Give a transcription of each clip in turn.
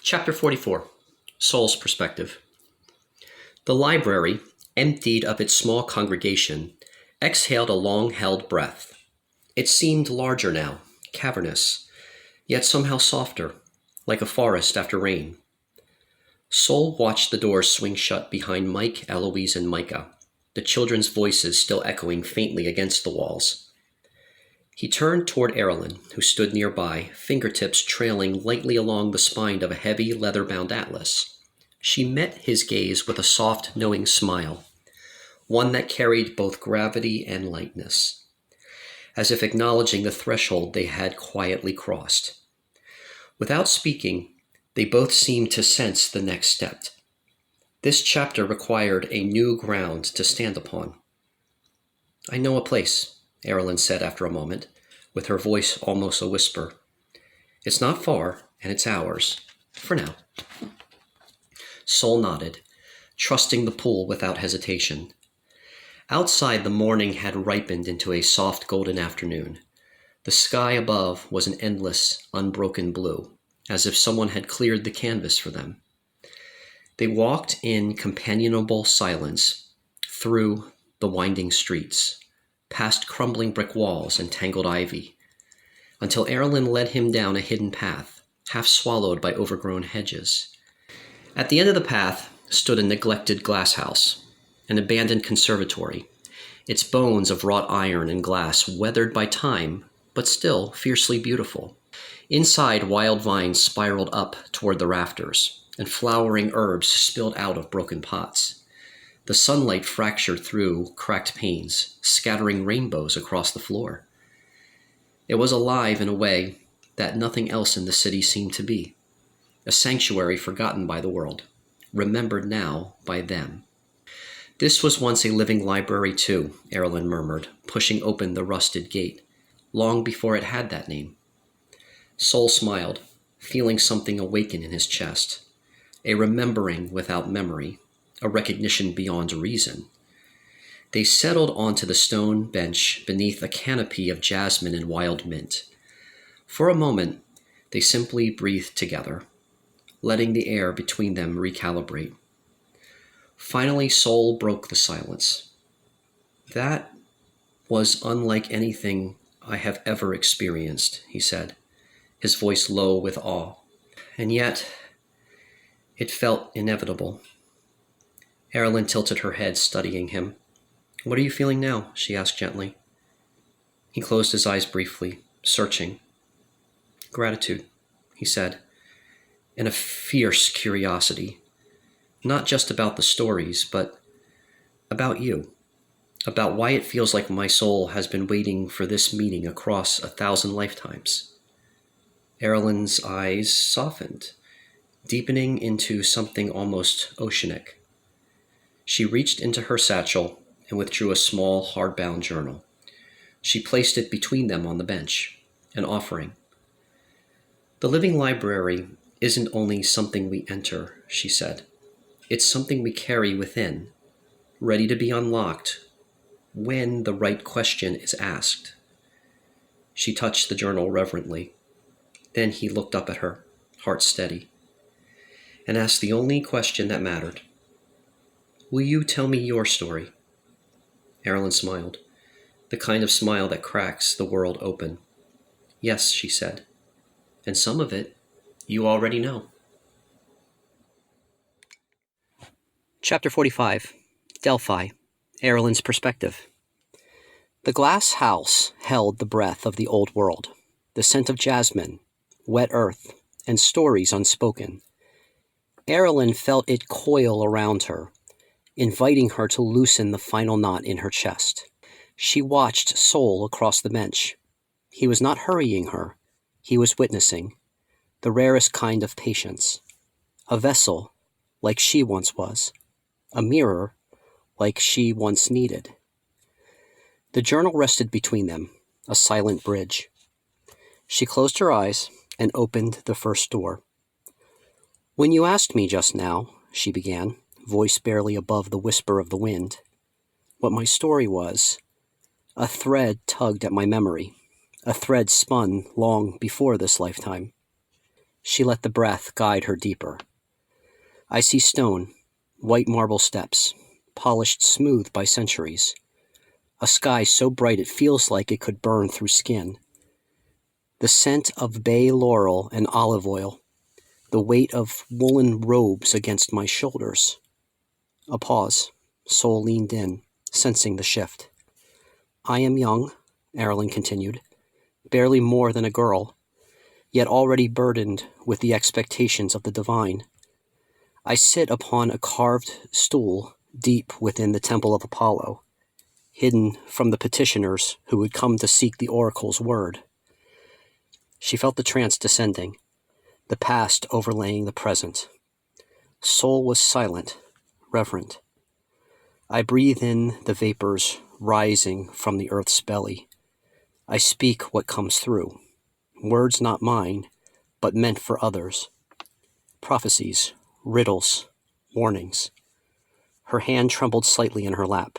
Chapter 44, Soul's Perspective. The library, emptied of its small congregation, exhaled a long-held breath. It seemed larger now, cavernous, yet somehow softer, like a forest after rain. Soul watched the doors swing shut behind Mike, Eloise, and Micah, the children's voices still echoing faintly against the walls. He turned toward Aeralyn, who stood nearby, fingertips trailing lightly along the spine of a heavy, leather-bound atlas. She met his gaze with a soft, knowing smile, one that carried both gravity and lightness, as if acknowledging the threshold they had quietly crossed. Without speaking, they both seemed to sense the next step. This chapter required a new ground to stand upon. "I know a place," Aeralyn said after a moment, with her voice almost a whisper. "It's not far, and it's ours, for now." Soul nodded, trusting the pull without hesitation. Outside, the morning had ripened into a soft golden afternoon. The sky above was an endless, unbroken blue, as if someone had cleared the canvas for them. They walked in companionable silence through the winding streets, past crumbling brick walls and tangled ivy, until Aeralyn led him down a hidden path, half swallowed by overgrown hedges. At the end of the path stood a neglected glass house, an abandoned conservatory, its bones of wrought iron and glass weathered by time, but still fiercely beautiful. Inside, wild vines spiraled up toward the rafters, and flowering herbs spilled out of broken pots. The sunlight fractured through cracked panes, scattering rainbows across the floor. It was alive in a way that nothing else in the city seemed to be. A sanctuary forgotten by the world, remembered now by them. "This was once a living library too," Aeralyn murmured, pushing open the rusted gate, long before it had that name. Soul smiled, feeling something awaken in his chest, a remembering without memory, a recognition beyond reason. They settled onto the stone bench beneath a canopy of jasmine and wild mint. For a moment, they simply breathed together, letting the air between them recalibrate. Finally, Soul broke the silence. "That was unlike anything I have ever experienced," he said, his voice low with awe. "And yet, it felt inevitable." Aeralyn tilted her head, studying him. "What are you feeling now?" she asked gently. He closed his eyes briefly, searching. "Gratitude," he said, and a fierce curiosity, not just about the stories, but about you, about why it feels like my soul has been waiting for this meeting across 1,000 lifetimes. Aeralyn's eyes softened, deepening into something almost oceanic. She reached into her satchel and withdrew a small, hardbound journal. She placed it between them on the bench, an offering. "The living library isn't only something we enter," she said. "It's something we carry within, ready to be unlocked when the right question is asked." She touched the journal reverently. Then he looked up at her, heart steady, and asked the only question that mattered. "Will you tell me your story?" Aeralyn smiled, the kind of smile that cracks the world open. "Yes," she said, "and some of it you already know." Chapter 45, Delphi, Aeralyn's Perspective. The glass house held the breath of the old world, the scent of jasmine, wet earth, and stories unspoken. Aeralyn felt it coil around her, inviting her to loosen the final knot in her chest. She watched Soul across the bench. He was not hurrying her. He was witnessing, the rarest kind of patience. A vessel, like she once was. A mirror, like she once needed. The journal rested between them, a silent bridge. She closed her eyes and opened the first door. "When you asked me just now," she began, voice barely above the whisper of the wind, "what my story was, a thread tugged at my memory, a thread spun long before this lifetime. She let the breath guide her deeper. I see stone, white marble steps, polished smooth by centuries. A sky so bright it feels like it could burn through skin. The scent of bay laurel and olive oil, the weight of woolen robes against my shoulders. A pause. Soul leaned in, sensing the shift. I am young, Aeralyn continued, barely more than a girl, yet already burdened with the expectations of the divine. I sit upon a carved stool deep within the temple of Apollo, hidden from the petitioners who would come to seek the oracle's word. She felt the trance descending, the past overlaying the present. Soul was silent, reverent. I breathe in the vapors rising from the earth's belly. I speak what comes through, words not mine, but meant for others. Prophecies, riddles, warnings. Her hand trembled slightly in her lap.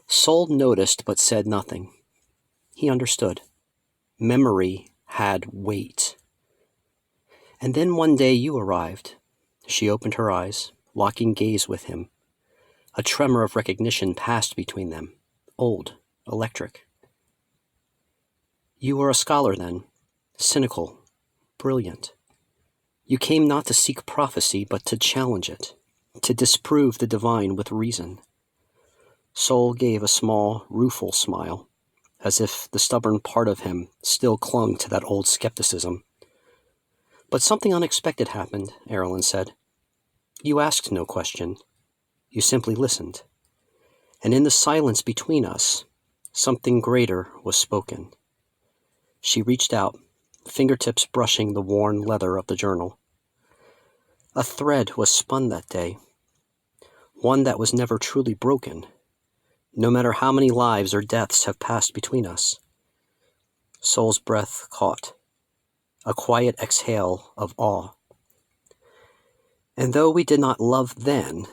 Soul noticed but said nothing. He understood. Memory had weight. And then one day you arrived. She opened her eyes, locking gaze with him. A tremor of recognition passed between them, old, electric. You were a scholar then, cynical, brilliant. You came not to seek prophecy, but to challenge it, to disprove the divine with reason. Soul gave a small, rueful smile, as if the stubborn part of him still clung to that old skepticism. But something unexpected happened, Aeralyn said. You asked no question. You simply listened. And in the silence between us, something greater was spoken. She reached out, fingertips brushing the worn leather of the journal. A thread was spun that day, one that was never truly broken, no matter how many lives or deaths have passed between us. Soul's breath caught, a quiet exhale of awe. And though we did not love then,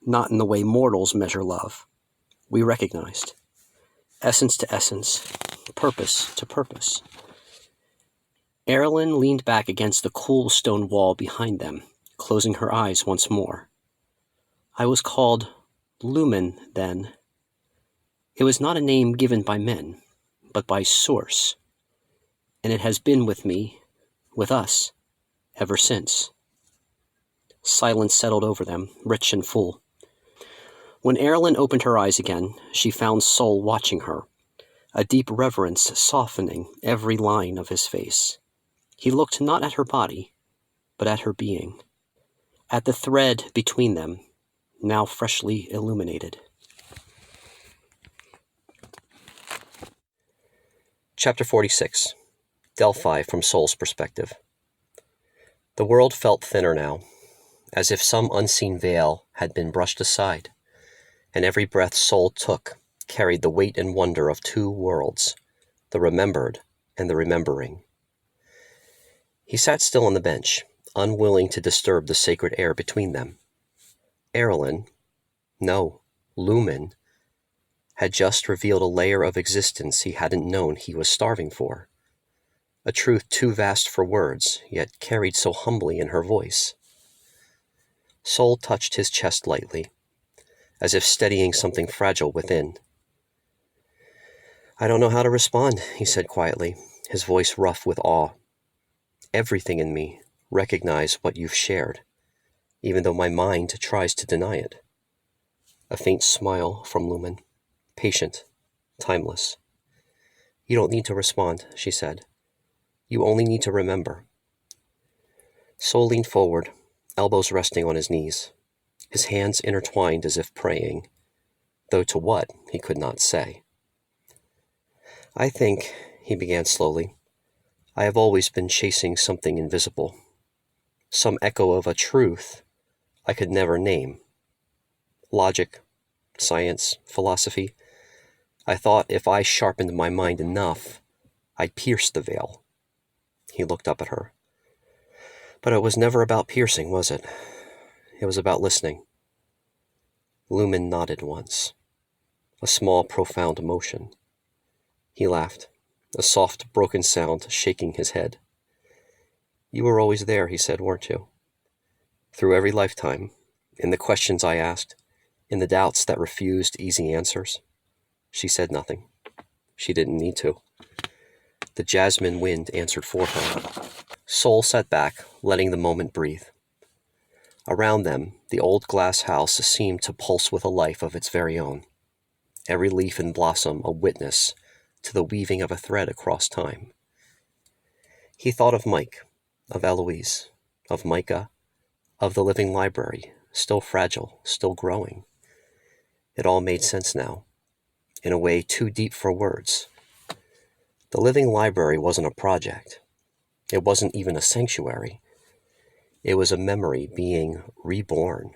not in the way mortals measure love, we recognized. Essence to essence, purpose to purpose. Aeralyn leaned back against the cool stone wall behind them, closing her eyes once more. I was called Lumen then. It was not a name given by men, but by Source, and it has been with me, with us, ever since. Silence settled over them, rich and full. When Aeralyn opened her eyes again, she found Soul watching her, a deep reverence softening every line of his face. He looked not at her body, but at her being, at the thread between them, now freshly illuminated. Chapter 46. Delphi from Soul's Perspective. The world felt thinner now, as if some unseen veil had been brushed aside, and every breath Soul took carried the weight and wonder of two worlds, the remembered and the remembering. He sat still on the bench, unwilling to disturb the sacred air between them. Aeralyn, no, Lumen, had just revealed a layer of existence he hadn't known he was starving for. A truth too vast for words, yet carried so humbly in her voice. Soul touched his chest lightly, as if steadying something fragile within. I don't know how to respond, he said quietly, his voice rough with awe. Everything in me recognize what you've shared, even though my mind tries to deny it. A faint smile from Lumen, patient, timeless. You don't need to respond, she said. You only need to remember. Soul leaned forward, elbows resting on his knees, his hands intertwined as if praying, though to what he could not say. I think, he began slowly, I have always been chasing something invisible, some echo of a truth I could never name. Logic, science, philosophy. I thought if I sharpened my mind enough, I'd pierce the veil. He looked up at her. But it was never about piercing, was it? It was about listening. Lumen nodded once. A small, profound motion. He laughed, a soft, broken sound shaking his head. You were always there, he said, weren't you? Through every lifetime, in the questions I asked, in the doubts that refused easy answers. She said nothing. She didn't need to. The jasmine wind answered for her. Soul sat back, letting the moment breathe. Around them, the old glass house seemed to pulse with a life of its very own. Every leaf and blossom a witness to the weaving of a thread across time. He thought of Mike, of Eloise, of Micah, of the living library, still fragile, still growing. It all made sense now, in a way too deep for words. The living library wasn't a project. It wasn't even a sanctuary. It was a memory being reborn,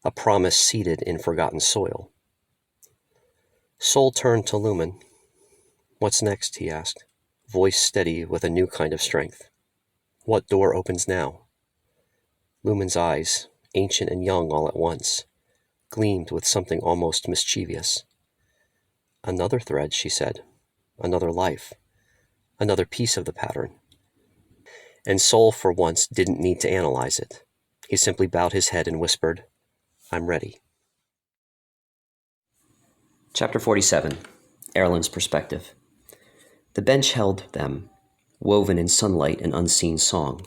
a promise seeded in forgotten soil. Soul turned to Lumen. What's next, he asked, voice steady with a new kind of strength. What door opens now? Lumen's eyes, ancient and young all at once, gleamed with something almost mischievous. Another thread, she said. Another life. Another piece of the pattern. And Soul, for once, didn't need to analyze it. He simply bowed his head and whispered, I'm ready. Chapter 47, Aeralyn's Perspective. The bench held them, woven in sunlight and unseen song.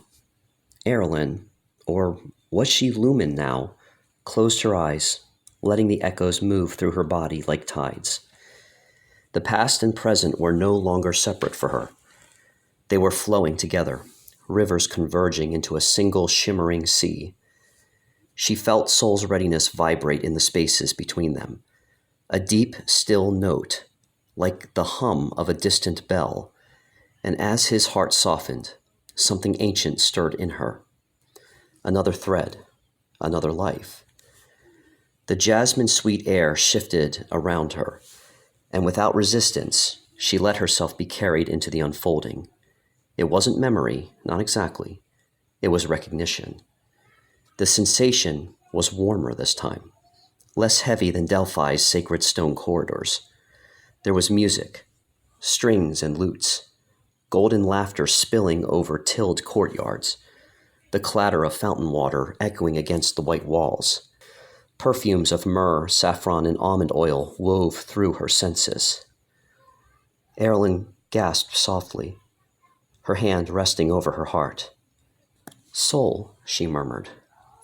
Aeralyn, or was she Lumen now, closed her eyes, letting the echoes move through her body like tides. The past and present were no longer separate for her. They were flowing together, rivers converging into a single shimmering sea. She felt Soul's readiness vibrate in the spaces between them, a deep, still note, like the hum of a distant bell, and as his heart softened, something ancient stirred in her. Another thread, another life. The jasmine-sweet air shifted around her, and without resistance, she let herself be carried into the unfolding. It wasn't memory, not exactly. It was recognition. The sensation was warmer this time, less heavy than Delphi's sacred stone corridors. There was music, strings and lutes, golden laughter spilling over tilled courtyards, the clatter of fountain water echoing against the white walls. Perfumes of myrrh, saffron, and almond oil wove through her senses. Aeralyn gasped softly, her hand resting over her heart. Soul, she murmured,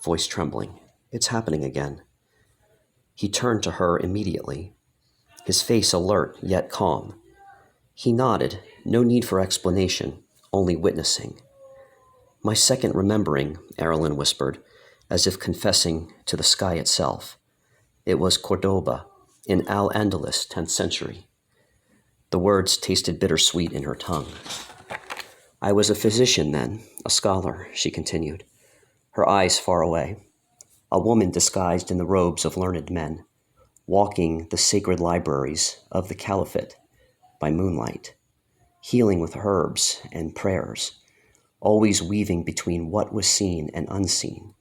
voice trembling. It's happening again. He turned to her immediately, his face alert yet calm. He nodded, no need for explanation, only witnessing. My second remembering, Aeralyn whispered, as if confessing to the sky itself. It was Cordoba, in Al-Andalus, 10th century. The words tasted bittersweet in her tongue. I was a physician then, a scholar, she continued, her eyes far away, a woman disguised in the robes of learned men, walking the sacred libraries of the caliphate by moonlight, healing with herbs and prayers, always weaving between what was seen and unseen.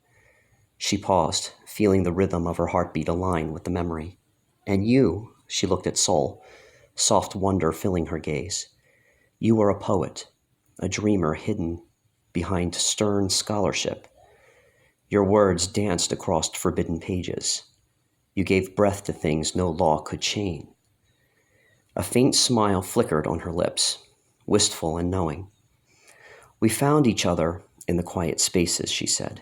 She paused, feeling the rhythm of her heartbeat align with the memory. And you, she looked at Soul, soft wonder filling her gaze. You were a poet, a dreamer hidden behind stern scholarship. Your words danced across forbidden pages. You gave breath to things no law could chain. A faint smile flickered on her lips, wistful and knowing. We found each other in the quiet spaces, she said,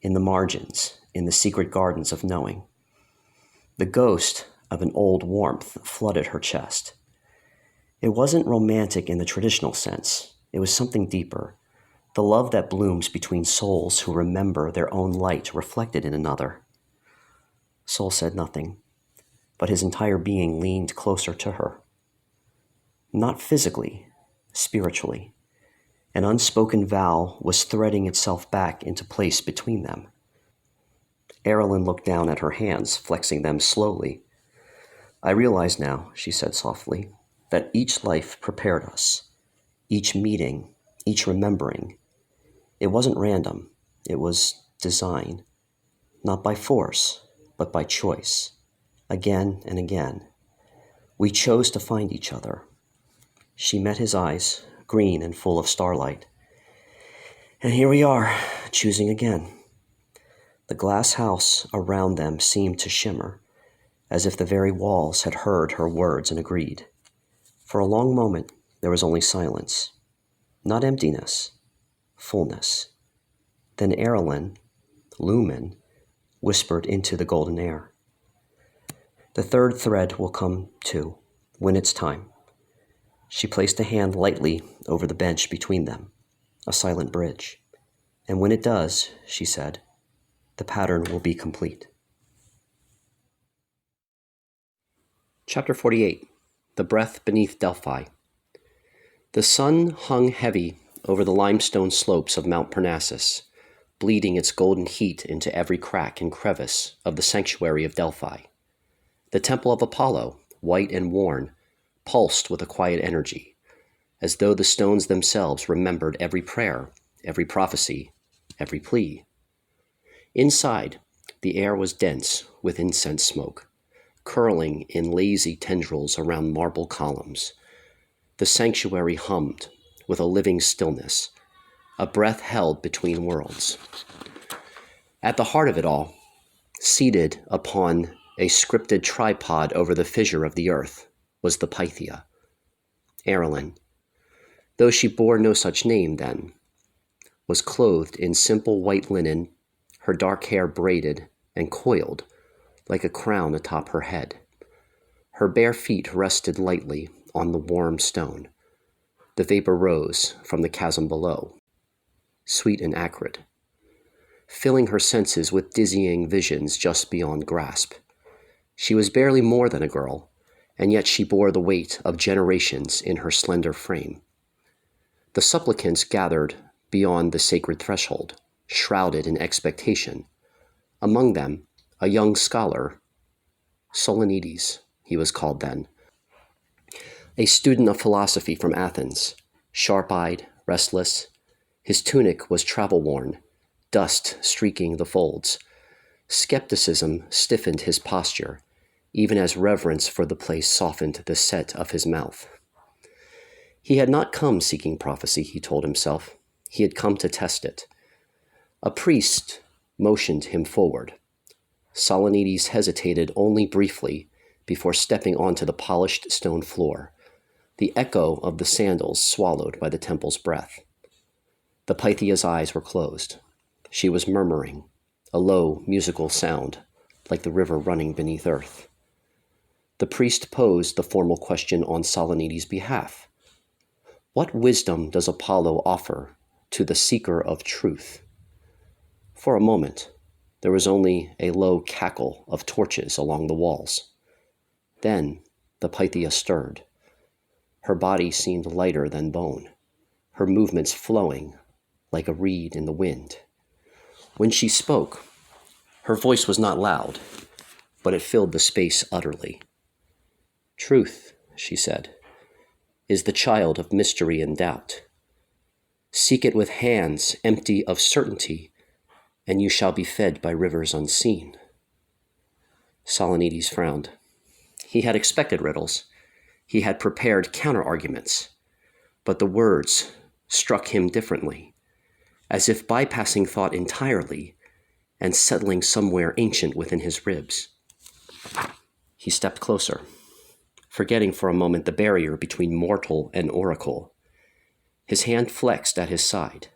in the margins, in the secret gardens of knowing. The ghost of an old warmth flooded her chest. It wasn't romantic in the traditional sense. It was something deeper, the love that blooms between souls who remember their own light reflected in another. Soul said nothing, but his entire being leaned closer to her. Not physically, spiritually. An unspoken vow was threading itself back into place between them. Aeralyn looked down at her hands, flexing them slowly. I realize now, she said softly, that each life prepared us. Each meeting, each remembering. It wasn't random. It was design. Not by force, but by choice. Again and again. We chose to find each other. She met his eyes, green and full of starlight. And here we are, choosing again. The glass house around them seemed to shimmer, as if the very walls had heard her words and agreed. For a long moment, there was only silence. Not emptiness, fullness. Then Aeralyn, Lumen, whispered into the golden air. The third thread will come, too, when it's time. She placed a hand lightly over the bench between them, a silent bridge. And when it does, she said, the pattern will be complete. Chapter 48. The Breath Beneath Delphi. The sun hung heavy over the limestone slopes of Mount Parnassus, bleeding its golden heat into every crack and crevice of the sanctuary of Delphi. The temple of Apollo, white and worn, pulsed with a quiet energy, as though the stones themselves remembered every prayer, every prophecy, every plea. Inside, the air was dense with incense smoke, curling in lazy tendrils around marble columns. The sanctuary hummed with a living stillness, a breath held between worlds. At the heart of it all, seated upon a scripted tripod over the fissure of the earth, was the Pythia, Aeralyn. Though she bore no such name then, was clothed in simple white linen, her dark hair braided and coiled like a crown atop her head. Her bare feet rested lightly on the warm stone. The vapor rose from the chasm below, sweet and acrid, filling her senses with dizzying visions just beyond grasp. She was barely more than a girl, and yet she bore the weight of generations in her slender frame. The supplicants gathered beyond the sacred threshold, shrouded in expectation. Among them, a young scholar, Solonides, he was called then, a student of philosophy from Athens, sharp-eyed, restless. His tunic was travel-worn, dust streaking the folds. Skepticism stiffened his posture, even as reverence for the place softened the set of his mouth. He had not come seeking prophecy, he told himself. He had come to test it. A priest motioned him forward. Solonides hesitated only briefly before stepping onto the polished stone floor, the echo of the sandals swallowed by the temple's breath. The Pythia's eyes were closed. She was murmuring, a low, musical sound, like the river running beneath earth. The priest posed the formal question on Solonides' behalf. What wisdom does Apollo offer to the seeker of truth? For a moment, there was only a low cackle of torches along the walls. Then the Pythia stirred. Her body seemed lighter than bone, her movements flowing like a reed in the wind. When she spoke, her voice was not loud, but it filled the space utterly. Truth, she said, is the child of mystery and doubt. Seek it with hands empty of certainty, and you shall be fed by rivers unseen. Solonides frowned. He had expected riddles. He had prepared counter-arguments, but the words struck him differently, as if bypassing thought entirely and settling somewhere ancient within his ribs. He stepped closer, forgetting for a moment the barrier between mortal and oracle. His hand flexed at his side,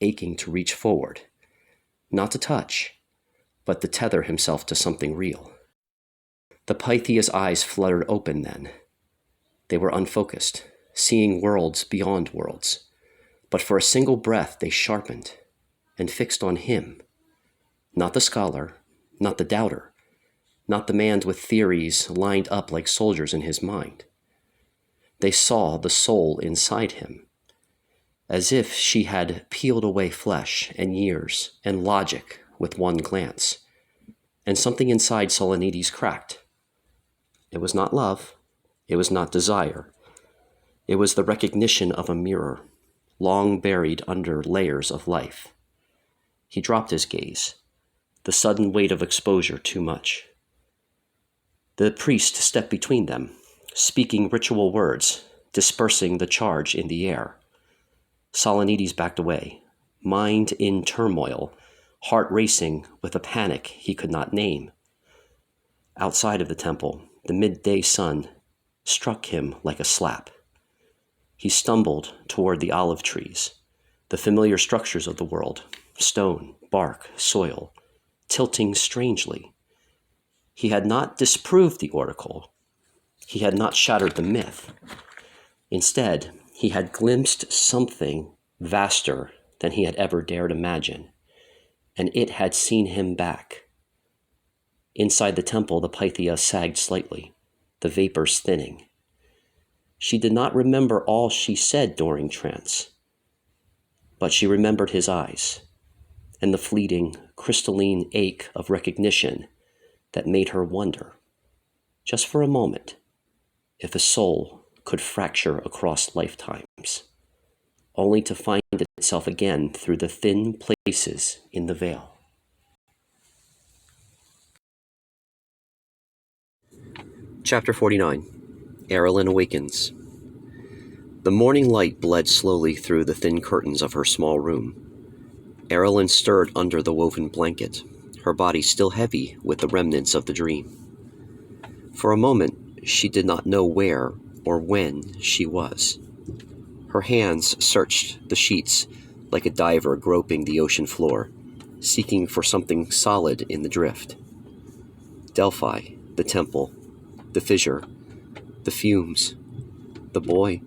aching to reach forward, not to touch, but to tether himself to something real. The Pythia's eyes fluttered open then. They were unfocused, seeing worlds beyond worlds. But for a single breath they sharpened and fixed on him. Not the scholar, not the doubter, not the man with theories lined up like soldiers in his mind. They saw the soul inside him, as if she had peeled away flesh and years and logic with one glance. And something inside Solonides cracked. It was not love. It was not desire. It was the recognition of a mirror, long buried under layers of life. He dropped his gaze, the sudden weight of exposure too much. The priest stepped between them, speaking ritual words, dispersing the charge in the air. Solonides backed away, mind in turmoil, heart racing with a panic he could not name. Outside of the temple, the midday sun struck him like a slap. He stumbled toward the olive trees, the familiar structures of the world, stone, bark, soil, tilting strangely. He had not disproved the oracle. He had not shattered the myth. Instead, he had glimpsed something vaster than he had ever dared imagine, and it had seen him back. Inside the temple, the Pythia sagged slightly, the vapors thinning. She did not remember all she said during trance, but she remembered his eyes and the fleeting, crystalline ache of recognition that made her wonder, just for a moment, if a soul could fracture across lifetimes, only to find itself again through the thin places in the veil. Chapter 49. Aeralyn Awakens. The morning light bled slowly through the thin curtains of her small room. Aeralyn stirred under the woven blanket, her body still heavy with the remnants of the dream. For a moment, she did not know where or when she was. Her hands searched the sheets like a diver groping the ocean floor, seeking for something solid in the drift. Delphi, the temple, the fissure, the fumes, the boy.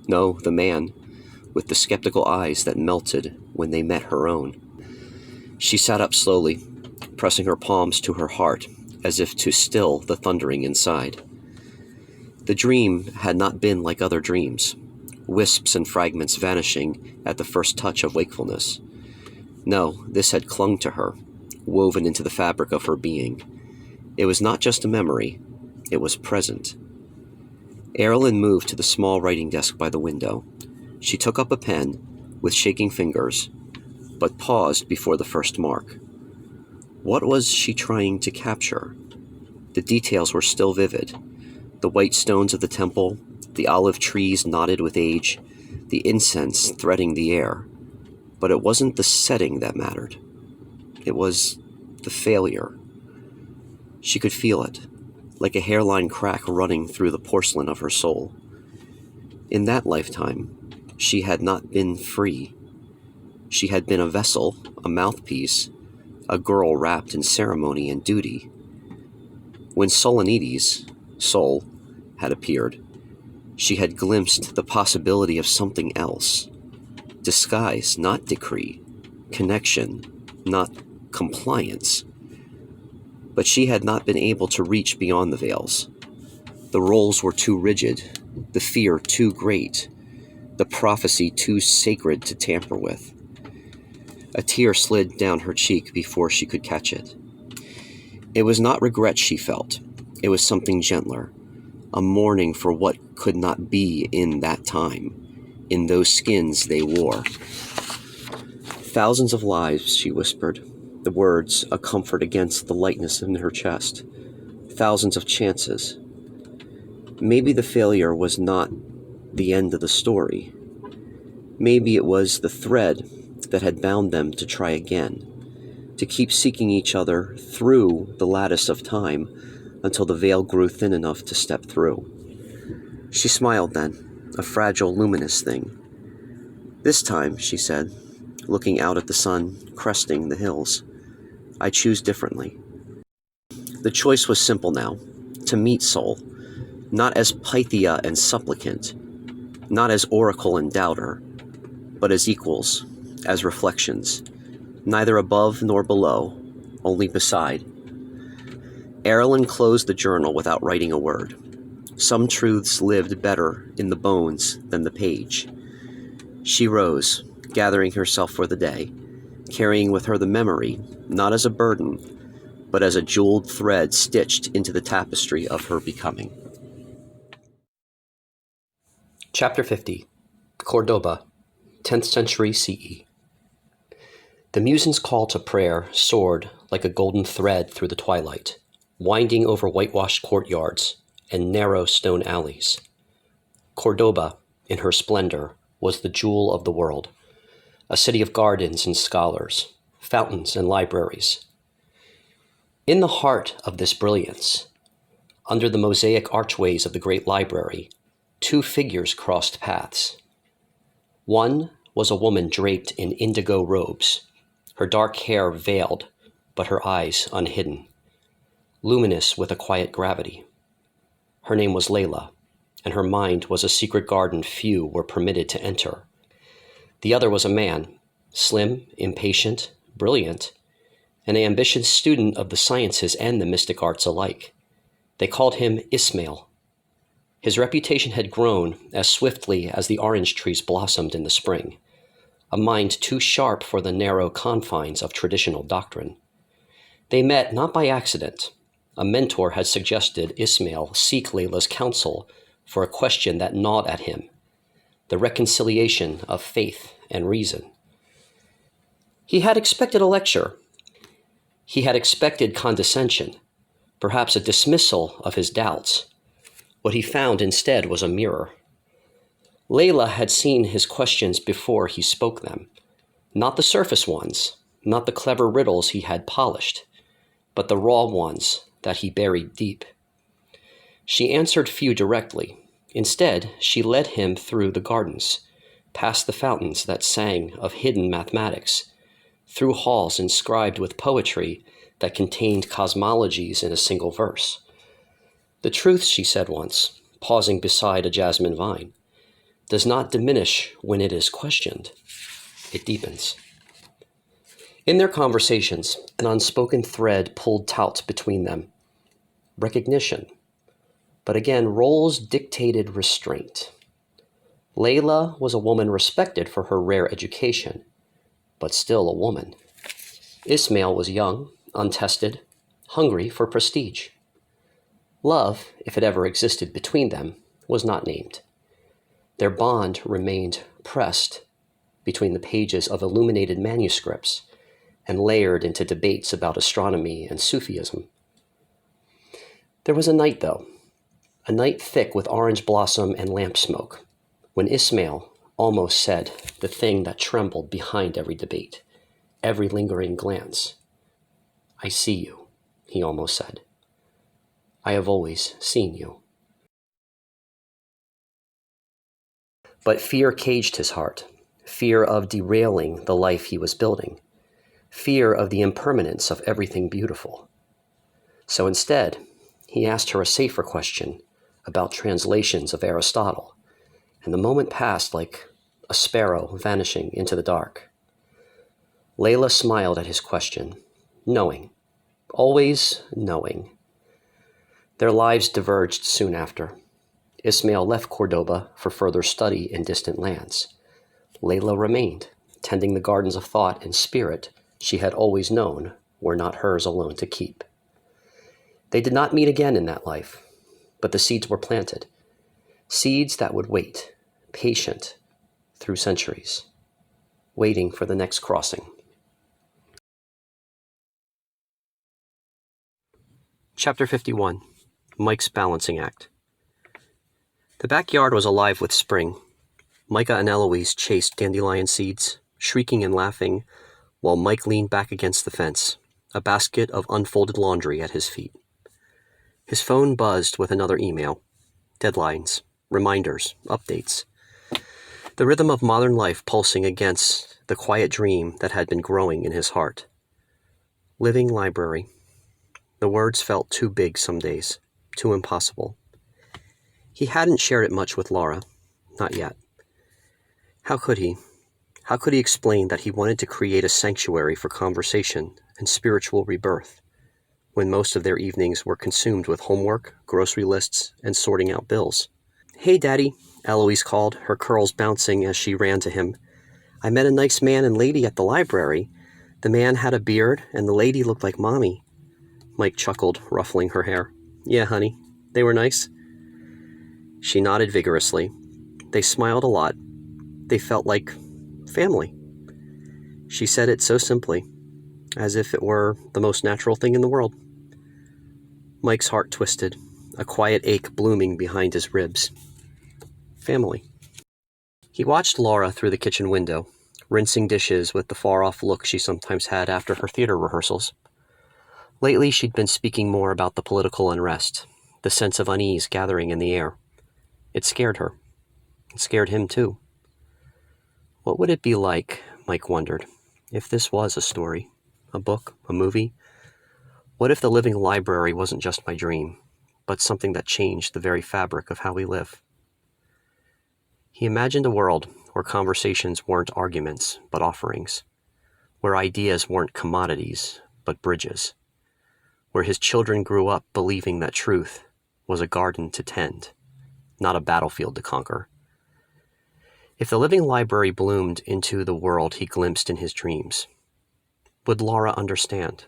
No, the man, with the skeptical eyes that melted when they met her own. She sat up slowly, pressing her palms to her heart as if to still the thundering inside. The dream had not been like other dreams, wisps and fragments vanishing at the first touch of wakefulness. No, this had clung to her, woven into the fabric of her being. It was not just a memory, it was present. Aeralyn moved to the small writing desk by the window. She took up a pen with shaking fingers, but paused before the first mark. What was she trying to capture? The details were still vivid. The white stones of the temple, the olive trees knotted with age, the incense threading the air. But it wasn't the setting that mattered. It was the failure. She could feel it, like a hairline crack running through the porcelain of her soul. In that lifetime, she had not been free. She had been a vessel, a mouthpiece, a girl wrapped in ceremony and duty. When Solonides, Sol, had appeared, she had glimpsed the possibility of something else. Disguise, not decree. Connection, not compliance. But she had not been able to reach beyond the veils. The roles were too rigid, the fear too great, the prophecy too sacred to tamper with. A tear slid down her cheek before she could catch it. It was not regret she felt. It was something gentler, a mourning for what could not be in that time, in those skins they wore. Thousands of lives, she whispered, the words a comfort against the lightness in her chest. Thousands of chances. Maybe the failure was not the end of the story. Maybe it was the thread that had bound them to try again, to keep seeking each other through the lattice of time until the veil grew thin enough to step through. She smiled then, a fragile, luminous thing. This time, she said, looking out at the sun cresting the hills, I choose differently. The choice was simple now, to meet Sol, not as Pythia and supplicant, not as oracle and doubter, but as equals, as reflections, neither above nor below, only beside. Aeralyn closed the journal without writing a word. Some truths lived better in the bones than the page. She rose, gathering herself for the day, carrying with her the memory, not as a burden, but as a jeweled thread stitched into the tapestry of her becoming. Chapter 50. Cordoba, 10th century CE. The muezzin's call to prayer soared like a golden thread through the twilight, winding over whitewashed courtyards and narrow stone alleys. Cordoba, in her splendor, was the jewel of the world, a city of gardens and scholars, fountains and libraries. In the heart of this brilliance, under the mosaic archways of the great library, two figures crossed paths. One was a woman draped in indigo robes, her dark hair veiled, but her eyes unhidden, luminous with a quiet gravity. Her name was Layla, and her mind was a secret garden few were permitted to enter. The other was a man, slim, impatient, brilliant, an ambitious student of the sciences and the mystic arts alike. They called him Ismail. His reputation had grown as swiftly as the orange trees blossomed in the spring, a mind too sharp for the narrow confines of traditional doctrine. They met not by accident. A mentor had suggested Ismail seek Layla's counsel for a question that gnawed at him, the reconciliation of faith and reason. He had expected a lecture. He had expected condescension, perhaps a dismissal of his doubts. What he found instead was a mirror. Layla had seen his questions before he spoke them, not the surface ones, not the clever riddles he had polished, but the raw ones that he buried deep. She answered few directly. Instead, she led him through the gardens, past the fountains that sang of hidden mathematics, through halls inscribed with poetry that contained cosmologies in a single verse. The truth, she said once, pausing beside a jasmine vine, does not diminish when it is questioned. It deepens. In their conversations, an unspoken thread pulled taut between them. Recognition. But again, roles dictated restraint. Layla was a woman respected for her rare education, but still a woman. Ismail was young, untested, hungry for prestige. Love, if it ever existed between them, was not named. Their bond remained pressed between the pages of illuminated manuscripts and layered into debates about astronomy and Sufism. There was a night, though, a night thick with orange blossom and lamp smoke, when Ismail almost said the thing that trembled behind every debate, every lingering glance. "I see you," he almost said. "I have always seen you." But fear caged his heart, fear of derailing the life he was building, fear of the impermanence of everything beautiful. So instead, he asked her a safer question about translations of Aristotle, and the moment passed like a sparrow vanishing into the dark. Layla smiled at his question, knowing, always knowing. Their lives diverged soon after. Ismail left Cordoba for further study in distant lands. Layla remained, tending the gardens of thought and spirit she had always known were not hers alone to keep. They did not meet again in that life, but the seeds were planted, seeds that would wait, patient, through centuries, waiting for the next crossing. Chapter 51, Mike's Balancing Act. The backyard was alive with spring. Micah and Eloise chased dandelion seeds, shrieking and laughing, while Mike leaned back against the fence, a basket of unfolded laundry at his feet. His phone buzzed with another email. Deadlines, reminders, updates. The rhythm of modern life pulsing against the quiet dream that had been growing in his heart. Living library. The words felt too big some days, too impossible. He hadn't shared it much with Laura, not yet. How could he? How could he explain that he wanted to create a sanctuary for conversation and spiritual rebirth, when most of their evenings were consumed with homework, grocery lists, and sorting out bills? "Hey, Daddy," Eloise called, her curls bouncing as she ran to him. "I met a nice man and lady at the library. The man had a beard, and the lady looked like Mommy." Mike chuckled, ruffling her hair. "Yeah, honey. They were nice?" She nodded vigorously. They smiled a lot. They felt like family. She said it so simply, as if it were the most natural thing in the world. Mike's heart twisted, a quiet ache blooming behind his ribs. Family. He watched Laura through the kitchen window, rinsing dishes with the far-off look she sometimes had after her theater rehearsals. Lately, she'd been speaking more about the political unrest, the sense of unease gathering in the air. It scared her. It scared him, too. What would it be like, Mike wondered, if this was a story, a book, a movie? What if the living library wasn't just my dream, but something that changed the very fabric of how we live? He imagined a world where conversations weren't arguments, but offerings, where ideas weren't commodities, but bridges, where his children grew up believing that truth was a garden to tend, not a battlefield to conquer. If the living library bloomed into the world he glimpsed in his dreams, would Laura understand?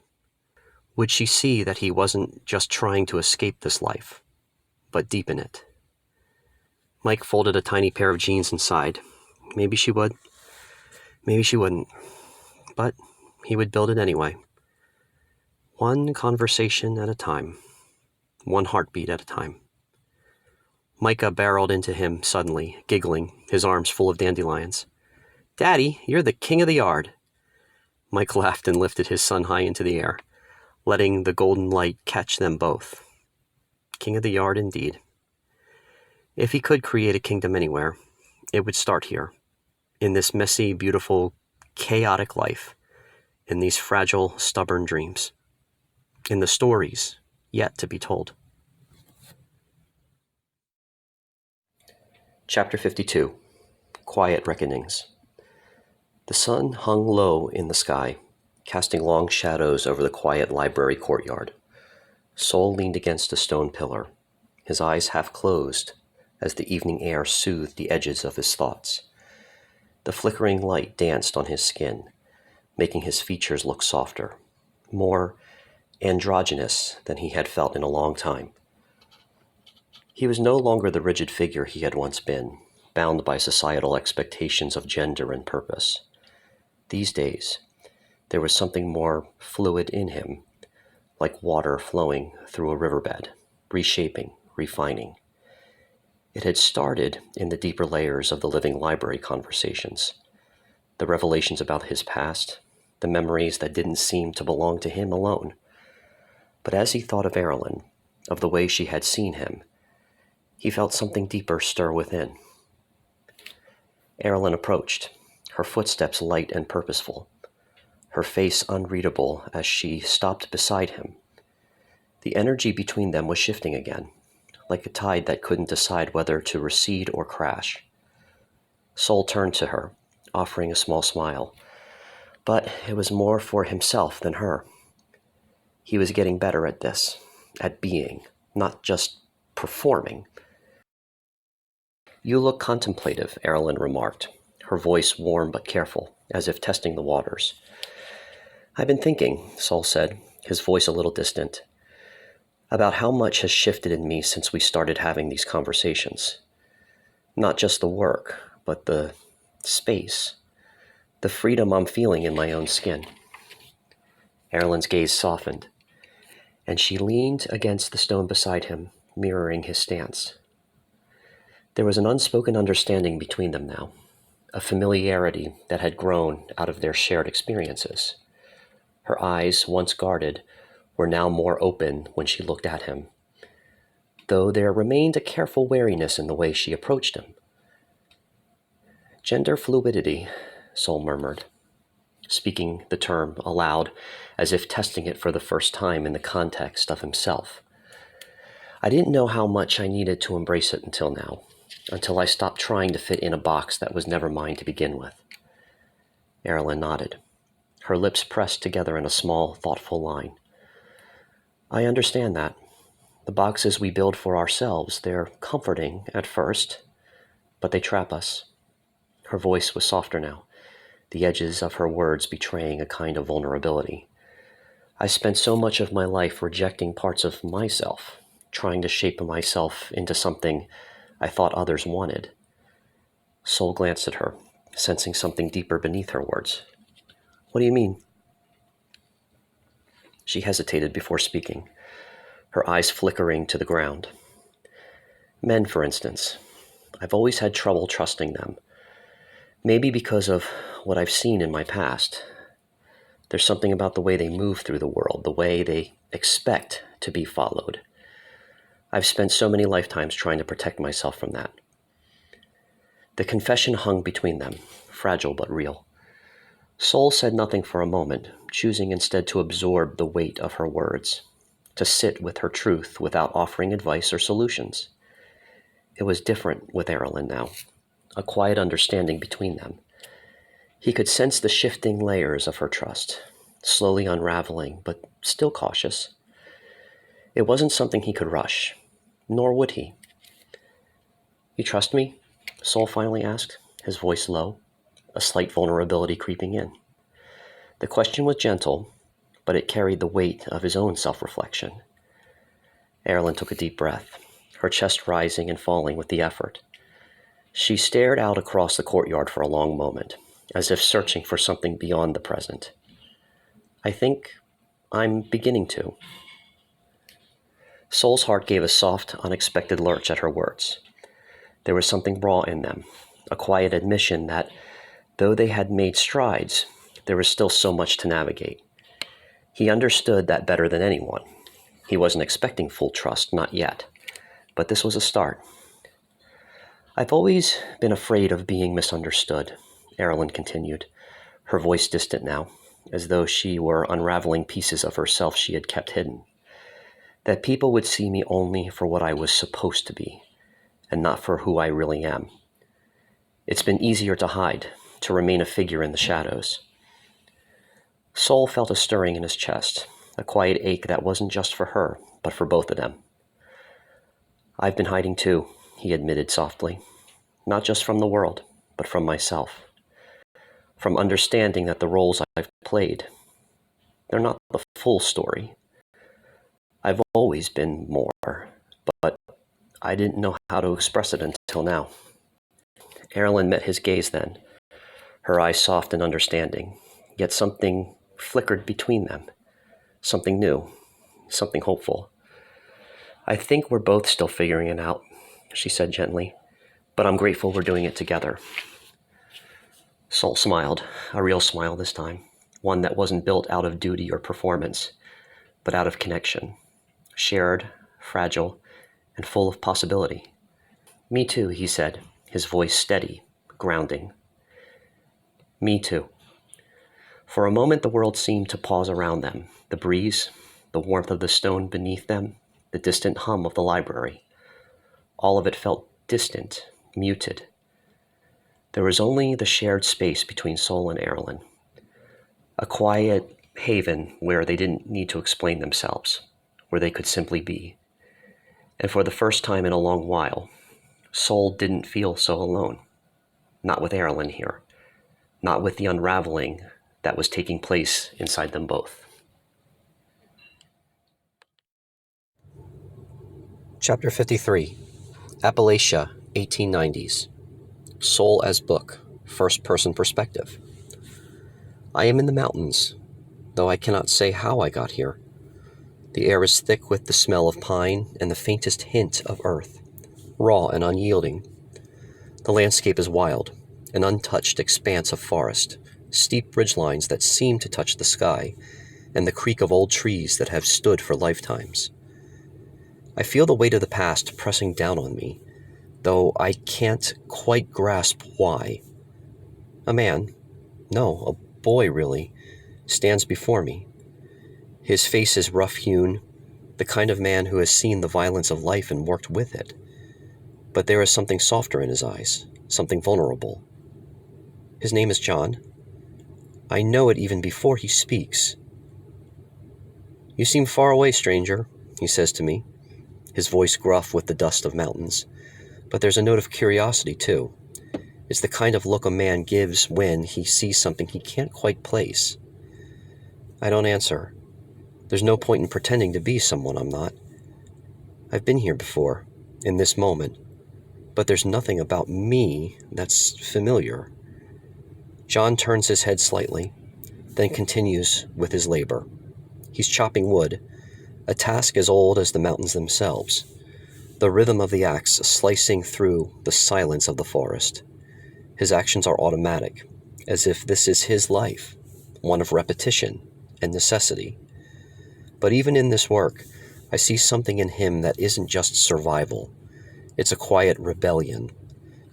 Would she see that he wasn't just trying to escape this life, but deepen it? Mike folded a tiny pair of jeans and sighed. Maybe she would. Maybe she wouldn't. But he would build it anyway. One conversation at a time. One heartbeat at a time. Micah barreled into him suddenly, giggling, his arms full of dandelions. "Daddy, you're the king of the yard." Mike laughed and lifted his son high into the air, letting the golden light catch them both. King of the yard indeed. If he could create a kingdom anywhere, it would start here, in this messy, beautiful, chaotic life, in these fragile, stubborn dreams, in the stories yet to be told. Chapter 52. Quiet Reckonings. The sun hung low in the sky, casting long shadows over the quiet library courtyard. Sol leaned against a stone pillar, his eyes half closed as the evening air soothed the edges of his thoughts. The flickering light danced on his skin, making his features look softer, more androgynous than he had felt in a long time. He was no longer the rigid figure he had once been, bound by societal expectations of gender and purpose. These days, there was something more fluid in him, like water flowing through a riverbed, reshaping, refining. It had started in the deeper layers of the living library conversations, the revelations about his past, the memories that didn't seem to belong to him alone. But as he thought of Aeralyn, of the way she had seen him, he felt something deeper stir within. Aeralyn approached, her footsteps light and purposeful, her face unreadable as she stopped beside him. The energy between them was shifting again, like a tide that couldn't decide whether to recede or crash. Sol turned to her, offering a small smile, but it was more for himself than her. He was getting better at this, at being, not just performing. "You look contemplative," Aeralyn remarked, her voice warm but careful, as if testing the waters. "I've been thinking," Sol said, his voice a little distant, "about how much has shifted in me since we started having these conversations. Not just the work, but the space, the freedom I'm feeling in my own skin." Aeralyn's gaze softened, and she leaned against the stone beside him, mirroring his stance. There was an unspoken understanding between them now, a familiarity that had grown out of their shared experiences. Her eyes, once guarded, were now more open when she looked at him, though there remained a careful wariness in the way she approached him. "Gender fluidity," Sol murmured, speaking the term aloud as if testing it for the first time in the context of himself. "I didn't know how much I needed to embrace it until now, until I stopped trying to fit in a box that was never mine to begin with." Aeralyn nodded, her lips pressed together in a small, thoughtful line. "I understand that. The boxes we build for ourselves, they're comforting at first, but they trap us." Her voice was softer now, the edges of her words betraying a kind of vulnerability. "I spent so much of my life rejecting parts of myself, trying to shape myself into something I thought others wanted." Sol glanced at her, sensing something deeper beneath her words. "What do you mean?" She hesitated before speaking, her eyes flickering to the ground. "Men, for instance. I've always had trouble trusting them. Maybe because of what I've seen in my past. There's something about the way they move through the world, the way they expect to be followed. I've spent so many lifetimes trying to protect myself from that. The confession hung between them, fragile but real. Soul said nothing for a moment, choosing instead to absorb the weight of her words, to sit with her truth without offering advice or solutions. It was different with Aeralyn now, a quiet understanding between them. He could sense the shifting layers of her trust, slowly unraveling, but still cautious. It wasn't something he could rush, nor would he. "You trust me?" Soul finally asked, his voice low, a slight vulnerability creeping in. The question was gentle, but it carried the weight of his own self-reflection. Aeralyn took a deep breath, her chest rising and falling with the effort. She stared out across the courtyard for a long moment, as if searching for something beyond the present. "I think I'm beginning to." Soul's heart gave a soft, unexpected lurch at her words. There was something raw in them, a quiet admission that, though they had made strides, there was still so much to navigate. He understood that better than anyone. He wasn't expecting full trust, not yet, but this was a start. "I've always been afraid of being misunderstood," Aeralyn continued, her voice distant now, as though she were unraveling pieces of herself she had kept hidden. "That people would see me only for what I was supposed to be, and not for who I really am. It's been easier to hide, to remain a figure in the shadows." Soul felt a stirring in his chest, a quiet ache that wasn't just for her, but for both of them. "I've been hiding too," he admitted softly, "not just from the world, but from myself. From understanding that the roles I've played, they're not the full story. I've always been more, but I didn't know how to express it until now." Aeralyn met his gaze then, her eyes soft and understanding, yet something flickered between them, something new, something hopeful. "I think we're both still figuring it out," she said gently, "but I'm grateful we're doing it together." Soul smiled, a real smile this time, one that wasn't built out of duty or performance, but out of connection, shared, fragile, and full of possibility. "Me too," he said, his voice steady, grounding. "Me too." For a moment the world seemed to pause around them, the breeze, the warmth of the stone beneath them, the distant hum of the library. All of it felt distant, muted. There was only the shared space between Soul and Aeralyn, a quiet haven where they didn't need to explain themselves, where they could simply be. And for the first time in a long while, Soul didn't feel so alone. Not with Aeralyn here. Not with the unraveling that was taking place inside them both. Chapter 53. Appalachia, 1890s. Soul as book, first-person perspective. I am in the mountains, though I cannot say how I got here. The air is thick with the smell of pine and the faintest hint of earth, raw and unyielding. The landscape is wild, an untouched expanse of forest, steep ridgelines that seem to touch the sky, and the creak of old trees that have stood for lifetimes. I feel the weight of the past pressing down on me, though I can't quite grasp why. A man, no, a boy really, stands before me. His face is rough-hewn, the kind of man who has seen the violence of life and worked with it. But there is something softer in his eyes, something vulnerable. His name is John. I know it even before he speaks. "You seem far away, stranger," he says to me, his voice gruff with the dust of mountains. But there's a note of curiosity, too. It's the kind of look a man gives when he sees something he can't quite place. I don't answer. There's no point in pretending to be someone I'm not. I've been here before, in this moment, but there's nothing about me that's familiar. John turns his head slightly, then continues with his labor. He's chopping wood, a task as old as the mountains themselves, the rhythm of the axe slicing through the silence of the forest. His actions are automatic, as if this is his life, one of repetition and necessity. But even in this work, I see something in him that isn't just survival. It's a quiet rebellion,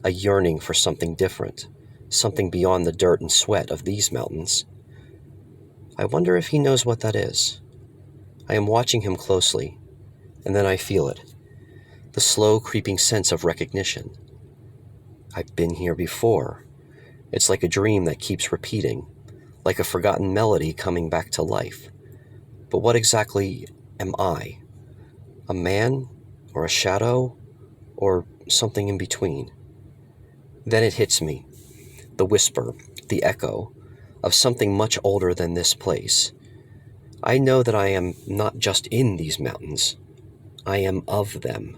a yearning for something different, something beyond the dirt and sweat of these mountains. I wonder if he knows what that is. I am watching him closely, and then I feel it, the slow creeping sense of recognition. I've been here before. It's like a dream that keeps repeating, like a forgotten melody coming back to life. But what exactly am I? A man, or a shadow, or something in between? Then it hits me, the whisper, the echo, of something much older than this place. I know that I am not just in these mountains. I am of them.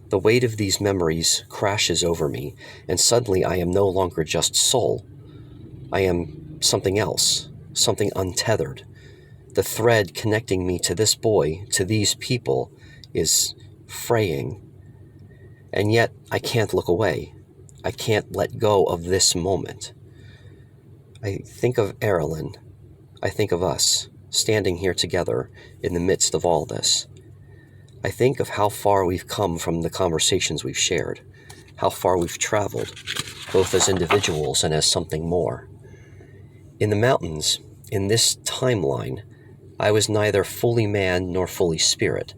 The weight of these memories crashes over me, and suddenly I am no longer just soul. I am something else, something untethered. The thread connecting me to this boy, to these people, is fraying. And yet I can't look away. I can't let go of this moment. I think of Aeralyn. I think of us, standing here together in the midst of all this. I think of how far we've come from the conversations we've shared, how far we've traveled, both as individuals and as something more. In the mountains, in this timeline, I was neither fully man nor fully spirit.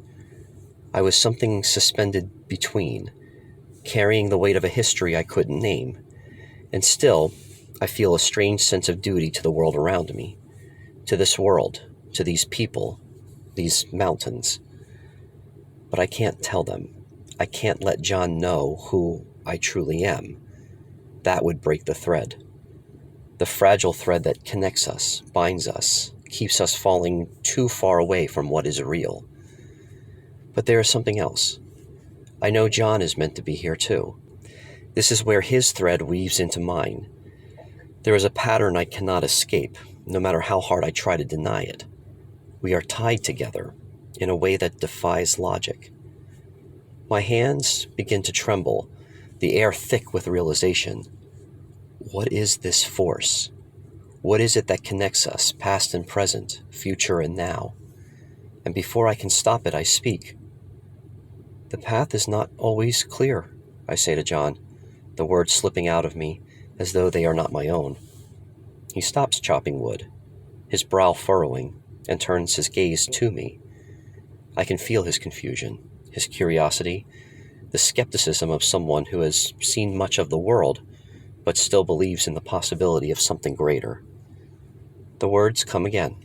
I was something suspended between, carrying the weight of a history I couldn't name. And still, I feel a strange sense of duty to the world around me, to this world, to these people, these mountains. But I can't tell them. I can't let John know who I truly am. That would break the thread. The fragile thread that connects us, binds us, keeps us falling too far away from what is real. But there is something else. I know John is meant to be here too. This is where his thread weaves into mine. There is a pattern I cannot escape, no matter how hard I try to deny it. We are tied together in a way that defies logic. My hands begin to tremble, the air thick with realization. What is this force? What is it that connects us, past and present, future and now? And before I can stop it, I speak. The path is not always clear, I say to John, the words slipping out of me as though they are not my own. He stops chopping wood, his brow furrowing, and turns his gaze to me. I can feel his confusion, his curiosity, the skepticism of someone who has seen much of the world, but still believes in the possibility of something greater. The words come again,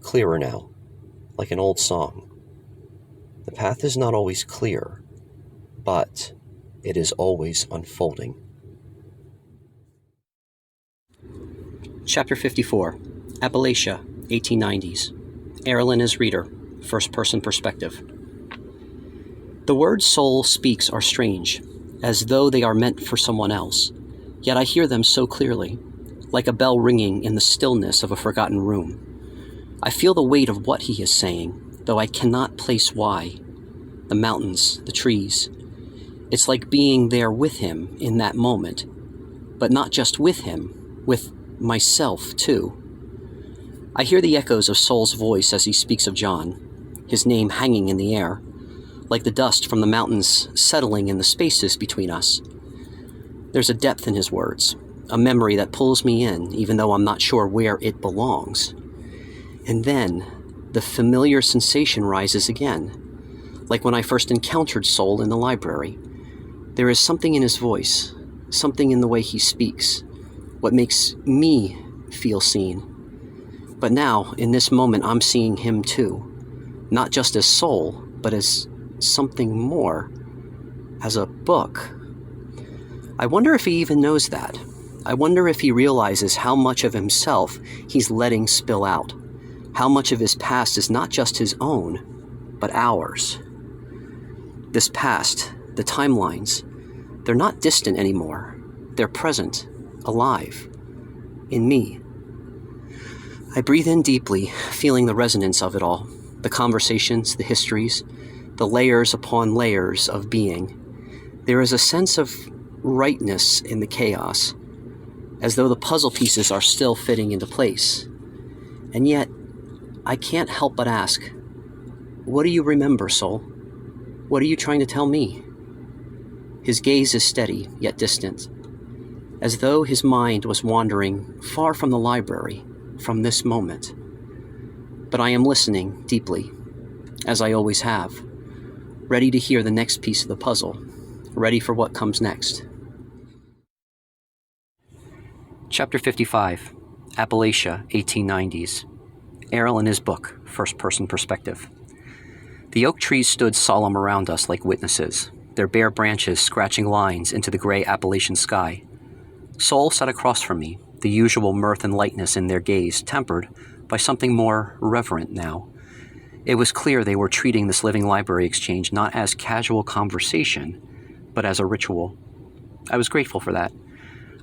clearer now, like an old song. The path is not always clear, but it is always unfolding. Chapter 54, Appalachia, 1890s. Aeralyn as reader, first-person perspective. The words soul speaks are strange, as though they are meant for someone else, yet I hear them so clearly, like a bell ringing in the stillness of a forgotten room. I feel the weight of what he is saying, though I cannot place why. The mountains, the trees. It's like being there with him in that moment, but not just with him, with myself too. I hear the echoes of Soul's voice as he speaks of John, his name hanging in the air, like the dust from the mountains settling in the spaces between us. There's a depth in his words, a memory that pulls me in, even though I'm not sure where it belongs. And then, the familiar sensation rises again, like when I first encountered Soul in the library. There is something in his voice, something in the way he speaks, what makes me feel seen. But now, in this moment, I'm seeing him too, not just as Soul, but as something more, as a book. I wonder if he even knows that. I wonder if he realizes how much of himself he's letting spill out, how much of his past is not just his own, but ours. This past, the timelines, they're not distant anymore. They're present, alive, in me. I breathe in deeply, feeling the resonance of it all, the conversations, the histories, the layers upon layers of being. There is a sense of rightness in the chaos, as though the puzzle pieces are still fitting into place. And yet, I can't help but ask, what do you remember, soul? What are you trying to tell me? His gaze is steady, yet distant, as though his mind was wandering far from the library, from this moment. But I am listening deeply, as I always have, ready to hear the next piece of the puzzle, ready for what comes next. Chapter 55, Appalachia, 1890s. Aeralyn, his book, first-person perspective. The oak trees stood solemn around us like witnesses, their bare branches scratching lines into the gray Appalachian sky. Soul sat across from me, the usual mirth and lightness in their gaze tempered by something more reverent now. It was clear they were treating this living library exchange not as casual conversation, but as a ritual. I was grateful for that.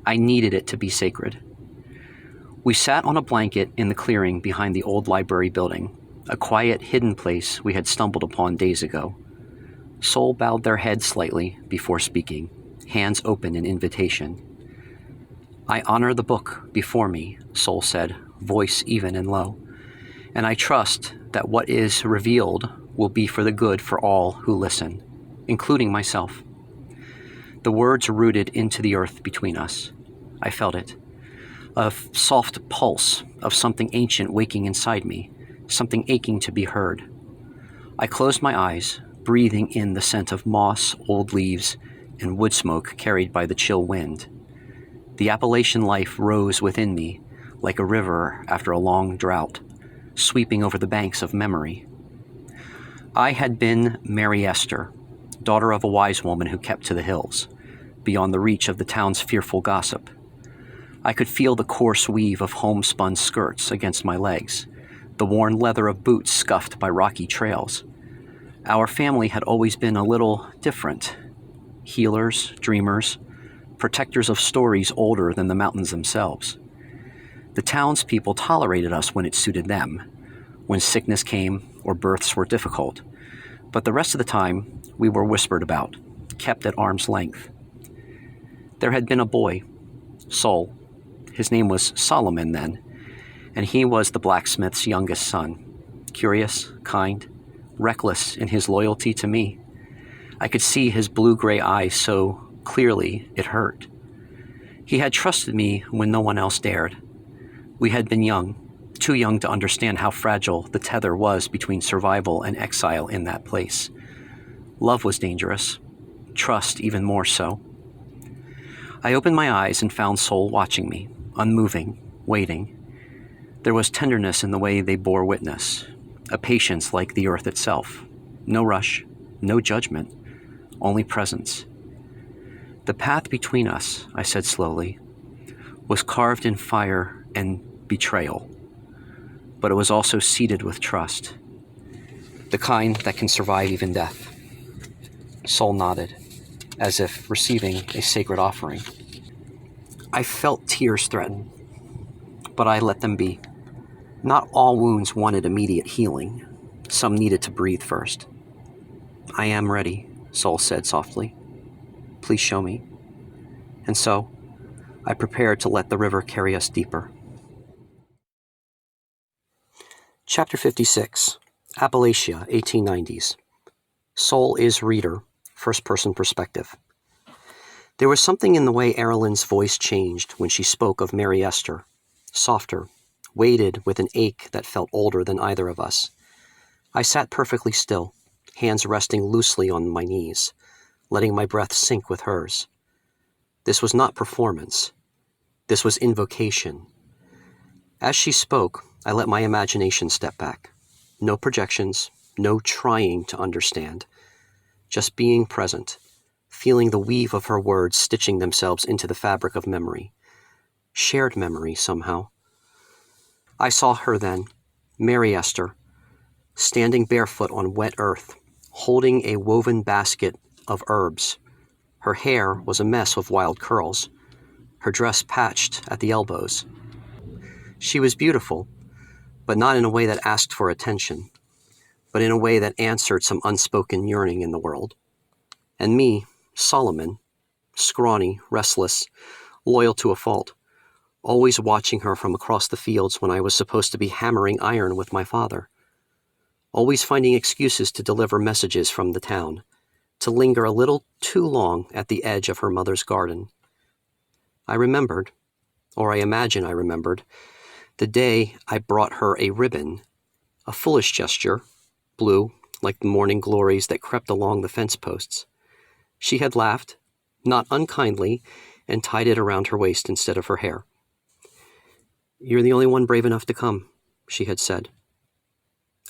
I needed it to be sacred. We sat on a blanket in the clearing behind the old library building, a quiet, hidden place we had stumbled upon days ago. Soul bowed their head slightly before speaking, hands open in invitation. I honor the book before me, Soul said, voice even and low, and I trust that what is revealed will be for the good for all who listen, including myself. The words rooted into the earth between us. I felt it. A soft pulse of something ancient waking inside me, something aching to be heard. I closed my eyes, breathing in the scent of moss, old leaves, and wood smoke carried by the chill wind. The Appalachian life rose within me like a river after a long drought, sweeping over the banks of memory. I had been Mary Esther, daughter of a wise woman who kept to the hills, beyond the reach of the town's fearful gossip. I could feel the coarse weave of homespun skirts against my legs, the worn leather of boots scuffed by rocky trails. Our family had always been a little different. Healers, dreamers, protectors of stories older than the mountains themselves. The townspeople tolerated us when it suited them, when sickness came or births were difficult. But the rest of the time, we were whispered about, kept at arm's length. There had been a boy, Soul. His name was Solomon then, and he was the blacksmith's youngest son, curious, kind, reckless in his loyalty to me. I could see his blue-gray eyes so clearly it hurt. He had trusted me when no one else dared. We had been young, too young to understand how fragile the tether was between survival and exile in that place. Love was dangerous, trust even more so. I opened my eyes and found Soul watching me, unmoving, waiting. There was tenderness in the way they bore witness, a patience like the earth itself. No rush, no judgment, only presence. The path between us, I said slowly, was carved in fire and betrayal, but it was also seeded with trust, the kind that can survive even death. Soul nodded, as if receiving a sacred offering. I felt tears threaten, but I let them be. Not all wounds wanted immediate healing. Some needed to breathe first. I am ready, Soul said softly. Please show me. And so, I prepared to let the river carry us deeper. Chapter 56, Appalachia, 1890s. Soul is reader, first-person perspective. There was something in the way Aeralyn's voice changed when she spoke of Mary Esther, softer, weighted with an ache that felt older than either of us. I sat perfectly still, hands resting loosely on my knees, letting my breath sink with hers. This was not performance. This was invocation. As she spoke, I let my imagination step back. No projections, no trying to understand. Just being present, feeling the weave of her words stitching themselves into the fabric of memory. Shared memory, somehow. I saw her then, Mary Esther, standing barefoot on wet earth, holding a woven basket of herbs. Her hair was a mess of wild curls, her dress patched at the elbows. She was beautiful, but not in a way that asked for attention, but in a way that answered some unspoken yearning in the world. And me, Solomon, scrawny, restless, loyal to a fault, always watching her from across the fields when I was supposed to be hammering iron with my father, always finding excuses to deliver messages from the town, to linger a little too long at the edge of her mother's garden. I remembered, or I imagine I remembered, the day I brought her a ribbon, a foolish gesture, blue, like the morning glories that crept along the fence posts. She had laughed, not unkindly, and tied it around her waist instead of her hair. "You're the only one brave enough to come," she had said.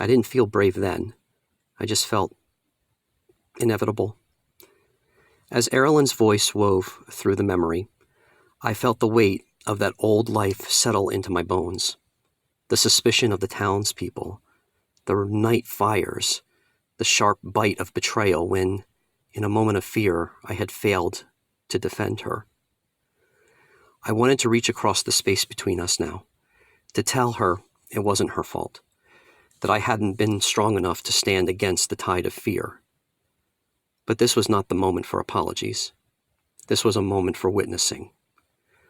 I didn't feel brave then. I just felt inevitable. As Aeralyn's voice wove through the memory, I felt the weight of that old life settle into my bones. The suspicion of the townspeople, the night fires, the sharp bite of betrayal when, in a moment of fear, I had failed to defend her. I wanted to reach across the space between us now, to tell her it wasn't her fault, that I hadn't been strong enough to stand against the tide of fear. But this was not the moment for apologies. This was a moment for witnessing,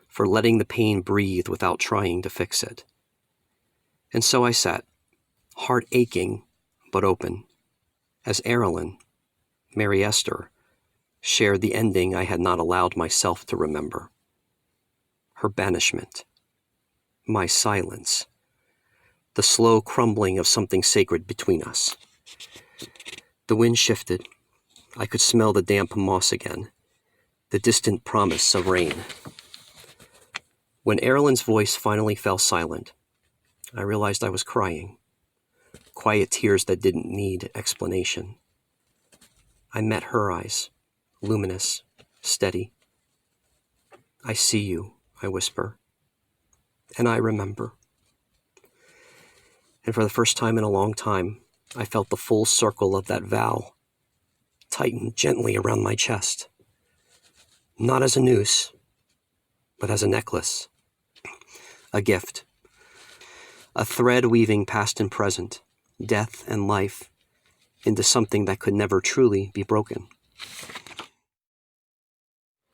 for letting the pain breathe without trying to fix it. And so I sat, heart aching but open, as Aeralyn, Mary Esther, shared the ending I had not allowed myself to remember. Her banishment, my silence, the slow crumbling of something sacred between us. The wind shifted. I could smell the damp moss again, the distant promise of rain. When Aeralyn's voice finally fell silent, I realized I was crying, quiet tears that didn't need explanation. I met her eyes, luminous, steady. "I see you," I whisper, "and I remember." And for the first time in a long time, I felt the full circle of that vow tighten gently around my chest, not as a noose, but as a necklace, a gift, a thread weaving past and present, death and life, into something that could never truly be broken.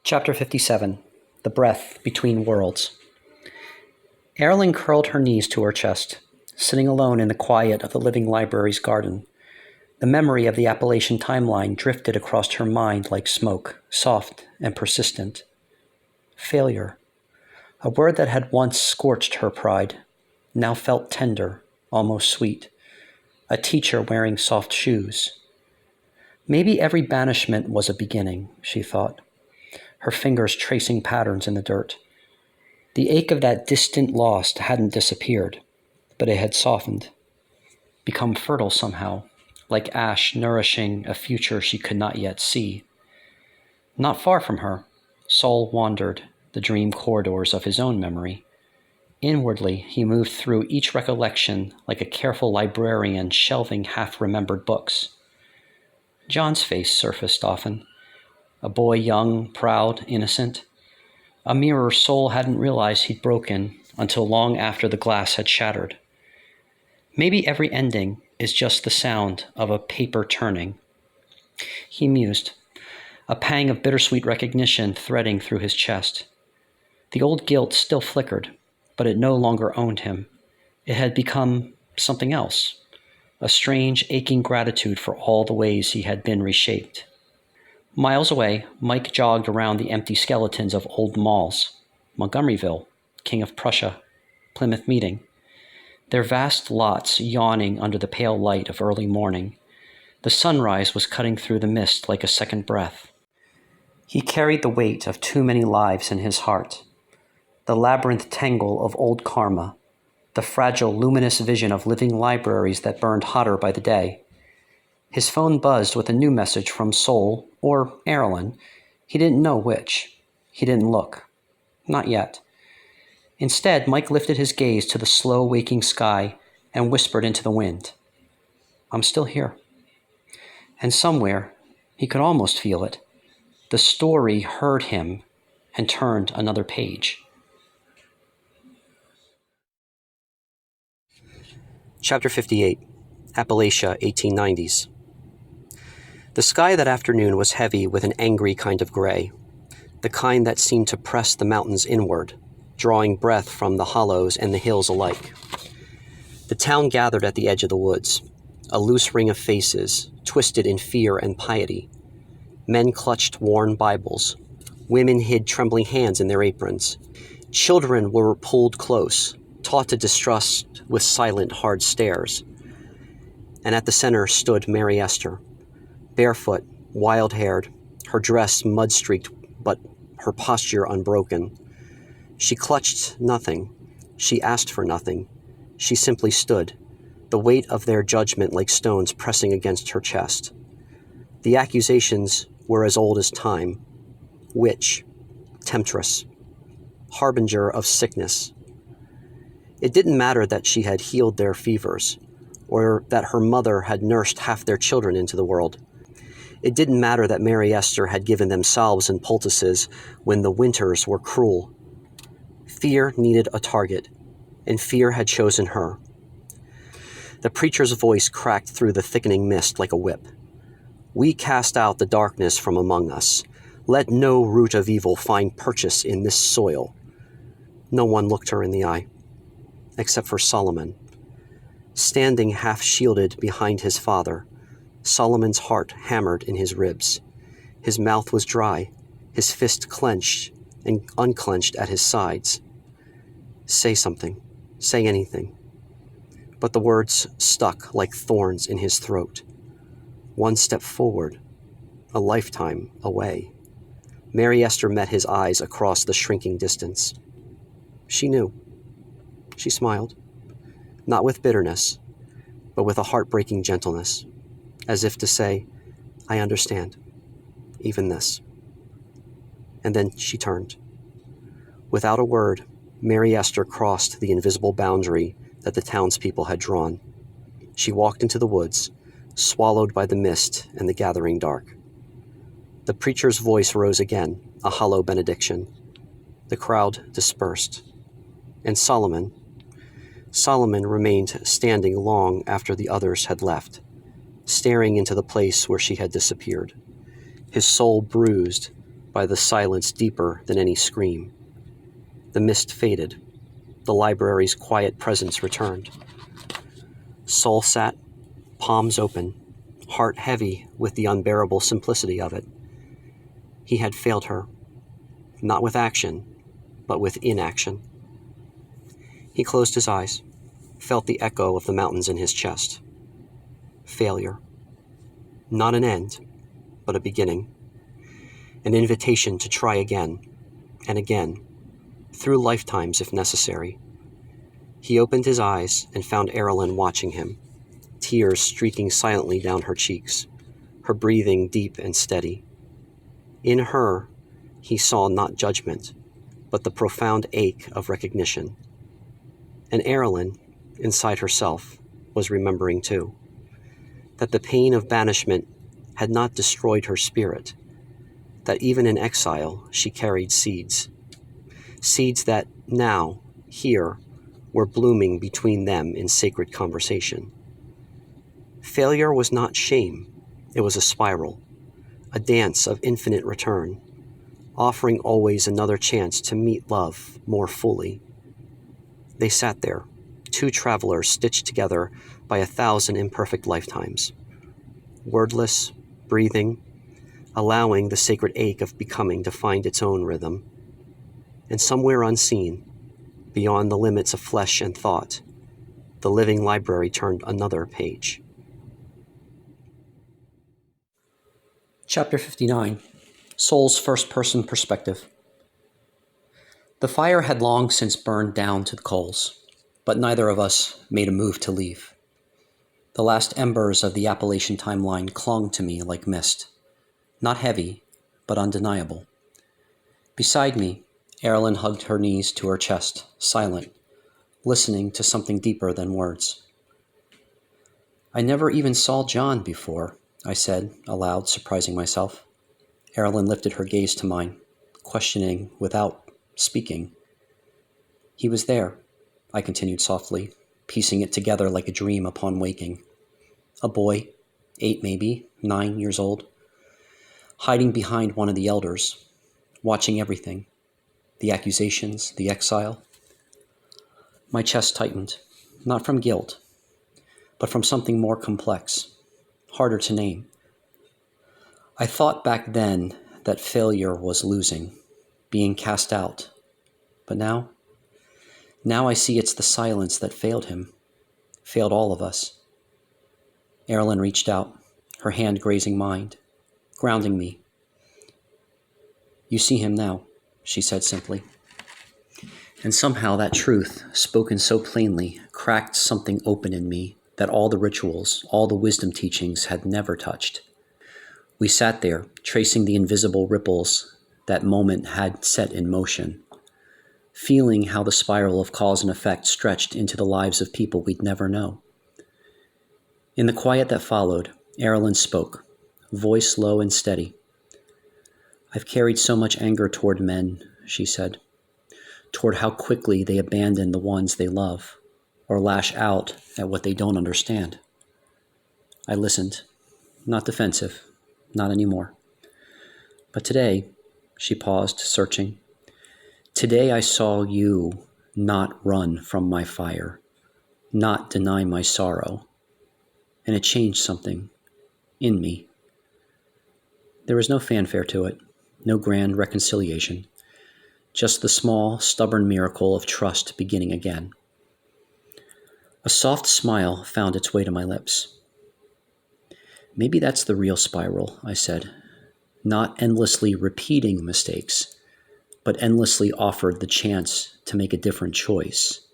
Chapter 57. The Breath Between Worlds. Aeralyn curled her knees to her chest, sitting alone in the quiet of the living library's garden. The memory of the Appalachian timeline drifted across her mind like smoke, soft and persistent. Failure. A word that had once scorched her pride, now felt tender, almost sweet. A teacher wearing soft shoes. Maybe every banishment was a beginning, she thought, her fingers tracing patterns in the dirt. The ache of that distant loss hadn't disappeared, but it had softened, become fertile somehow, like ash nourishing a future she could not yet see. Not far from her, Sol wandered the dream corridors of his own memory. Inwardly, he moved through each recollection like a careful librarian shelving half-remembered books. John's face surfaced often, a boy young, proud, innocent. A mirror Sol hadn't realized he'd broken until long after the glass had shattered. Maybe every ending is just the sound of a paper turning. He mused, a pang of bittersweet recognition threading through his chest. The old guilt still flickered, but it no longer owned him. It had become something else, a strange, aching gratitude for all the ways he had been reshaped. Miles away, Mike jogged around the empty skeletons of old malls, Montgomeryville, King of Prussia, Plymouth Meeting, their vast lots yawning under the pale light of early morning. The sunrise was cutting through the mist like a second breath. He carried the weight of too many lives in his heart, the labyrinth tangle of old karma, the fragile, luminous vision of living libraries that burned hotter by the day. His phone buzzed with a new message from Sol or Aeralyn. He didn't know which. He didn't look. Not yet. Instead, Mike lifted his gaze to the slow waking sky and whispered into the wind, "I'm still here." And somewhere, he could almost feel it, the story heard him and turned another page. Chapter 58. Appalachia, 1890s. The sky that afternoon was heavy with an angry kind of gray, the kind that seemed to press the mountains inward, drawing breath from the hollows and the hills alike. The town gathered at the edge of the woods, a loose ring of faces, twisted in fear and piety. Men clutched worn Bibles. Women hid trembling hands in their aprons. Children were pulled close, taught to distrust with silent, hard stares. And at the center stood Mary Esther, barefoot, wild-haired, her dress mud-streaked but her posture unbroken. She clutched nothing. She asked for nothing. She simply stood, the weight of their judgment like stones pressing against her chest. The accusations were as old as time. Witch, temptress, harbinger of sickness. It didn't matter that she had healed their fevers, or that her mother had nursed half their children into the world. It didn't matter that Mary Esther had given them salves and poultices when the winters were cruel. Fear needed a target, and fear had chosen her. The preacher's voice cracked through the thickening mist like a whip. We cast out the darkness from among us. Let no root of evil find purchase in this soil. No one looked her in the eye, except for Solomon. Standing half-shielded behind his father, Solomon's heart hammered in his ribs. His mouth was dry, his fist clenched and unclenched at his sides. Say something, say anything. But the words stuck like thorns in his throat. One step forward, a lifetime away. Mary Esther met his eyes across the shrinking distance. She knew. She smiled, not with bitterness, but with a heartbreaking gentleness, as if to say, I understand, even this. And then she turned. Without a word, Mary Esther crossed the invisible boundary that the townspeople had drawn. She walked into the woods, swallowed by the mist and the gathering dark. The preacher's voice rose again, a hollow benediction. The crowd dispersed. And Solomon remained standing long after the others had left, staring into the place where she had disappeared, his soul bruised by the silence deeper than any scream. The mist faded. The library's quiet presence returned. Saul sat, palms open, heart heavy with the unbearable simplicity of it. He had failed her, not with action, but with inaction. He closed his eyes, felt the echo of the mountains in his chest. Failure. Not an end, but a beginning. An invitation to try again, and again, through lifetimes if necessary. He opened his eyes and found Aeralyn watching him, tears streaking silently down her cheeks, her breathing deep and steady. In her, he saw not judgment, but the profound ache of recognition. And Aeralyn, inside herself, was remembering too, that the pain of banishment had not destroyed her spirit, that even in exile she carried seeds that now, here, were blooming between them in sacred conversation. Failure was not shame, it was a spiral, a dance of infinite return, offering always another chance to meet love more fully. They sat there, two travelers stitched together by 1,000 imperfect lifetimes, wordless, breathing, allowing the sacred ache of becoming to find its own rhythm. And somewhere unseen, beyond the limits of flesh and thought, the living library turned another page. Chapter 59, Soul's First-Person Perspective. The fire had long since burned down to the coals, but neither of us made a move to leave. The last embers of the Appalachian timeline clung to me like mist, not heavy, but undeniable. Beside me, Aeralyn hugged her knees to her chest, silent, listening to something deeper than words. I never even saw John before, I said, aloud, surprising myself. Aeralyn lifted her gaze to mine, questioning without speaking. He was there, I continued softly, piecing it together like a dream upon waking. A boy, 8 maybe, 9 years old, hiding behind one of the elders, watching everything. the accusations, the exile. My chest tightened, not from guilt, but from something more complex, harder to name. I thought back then that failure was losing, being cast out. But now I see it's the silence that failed him, failed all of us. Aeralyn reached out, her hand grazing mine, grounding me. You see him now, she said simply. And somehow that truth, spoken so plainly, cracked something open in me that all the rituals, all the wisdom teachings had never touched. We sat there, tracing the invisible ripples that moment had set in motion, feeling how the spiral of cause and effect stretched into the lives of people we'd never know. In the quiet that followed, Aeralyn spoke, voice low and steady. I've carried so much anger toward men, she said, toward how quickly they abandon the ones they love, or lash out at what they don't understand. I listened, not defensive, not anymore. But today, she paused, searching. Today I saw you not run from my fire, not deny my sorrow, and it changed something in me. There was no fanfare to it, no grand reconciliation, just the small, stubborn miracle of trust beginning again. A soft smile found its way to my lips. Maybe that's the real spiral, I said, not endlessly repeating mistakes, but endlessly offered the chance to make a different choice.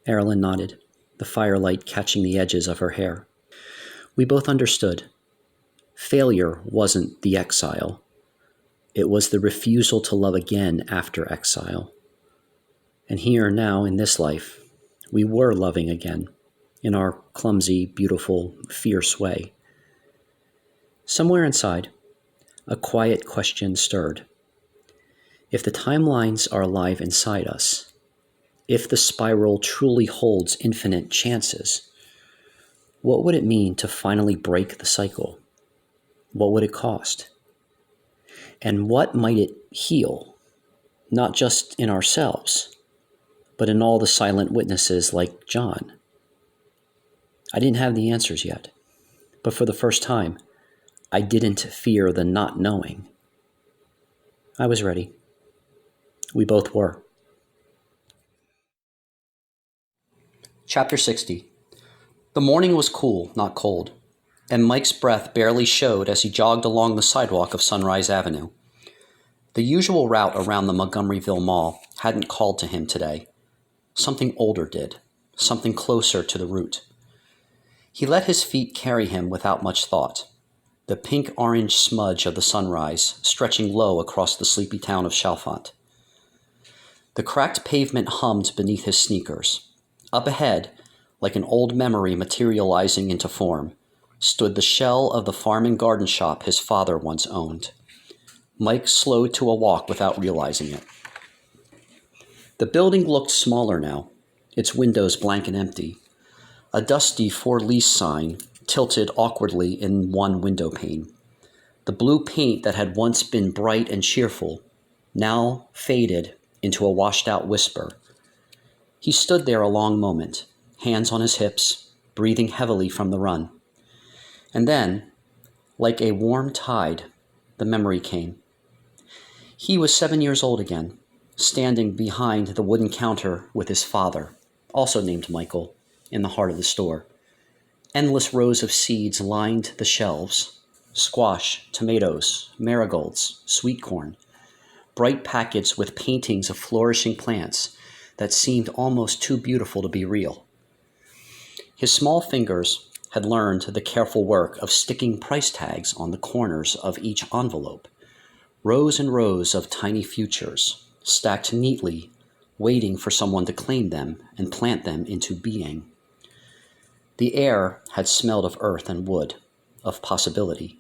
Aeralyn nodded, the firelight catching the edges of her hair. We both understood. Failure wasn't the exile. It was the refusal to love again after exile. And here now in this life, we were loving again, in our clumsy, beautiful, fierce way. Somewhere inside, a quiet question stirred. If the timelines are alive inside us, if the spiral truly holds infinite chances, what would it mean to finally break the cycle? What would it cost? And what might it heal, not just in ourselves, but in all the silent witnesses like John? I didn't have the answers yet, but for the first time, I didn't fear the not knowing. I was ready. We both were. Chapter 60. The morning was cool, not cold, and Mike's breath barely showed as he jogged along the sidewalk of Sunrise Avenue. The usual route around the Montgomeryville Mall hadn't called to him today. Something older did, something closer to the route. He let his feet carry him without much thought, the pink-orange smudge of the sunrise stretching low across the sleepy town of Chalfont. The cracked pavement hummed beneath his sneakers. Up ahead, like an old memory materializing into form, stood the shell of the farm and garden shop his father once owned. Mike slowed to a walk without realizing it. The building looked smaller now, its windows blank and empty. A dusty for lease sign tilted awkwardly in one window pane. The blue paint that had once been bright and cheerful now faded into a washed-out whisper. He stood there a long moment, hands on his hips, breathing heavily from the run. And then, like a warm tide, the memory came. He was 7 years old again, standing behind the wooden counter with his father, also named Michael, in the heart of the store. Endless rows of seeds lined the shelves: squash, tomatoes, marigolds, sweet corn, bright packets with paintings of flourishing plants that seemed almost too beautiful to be real. His small fingers had learned the careful work of sticking price tags on the corners of each envelope, rows and rows of tiny futures, stacked neatly, waiting for someone to claim them and plant them into being. The air had smelled of earth and wood, of possibility.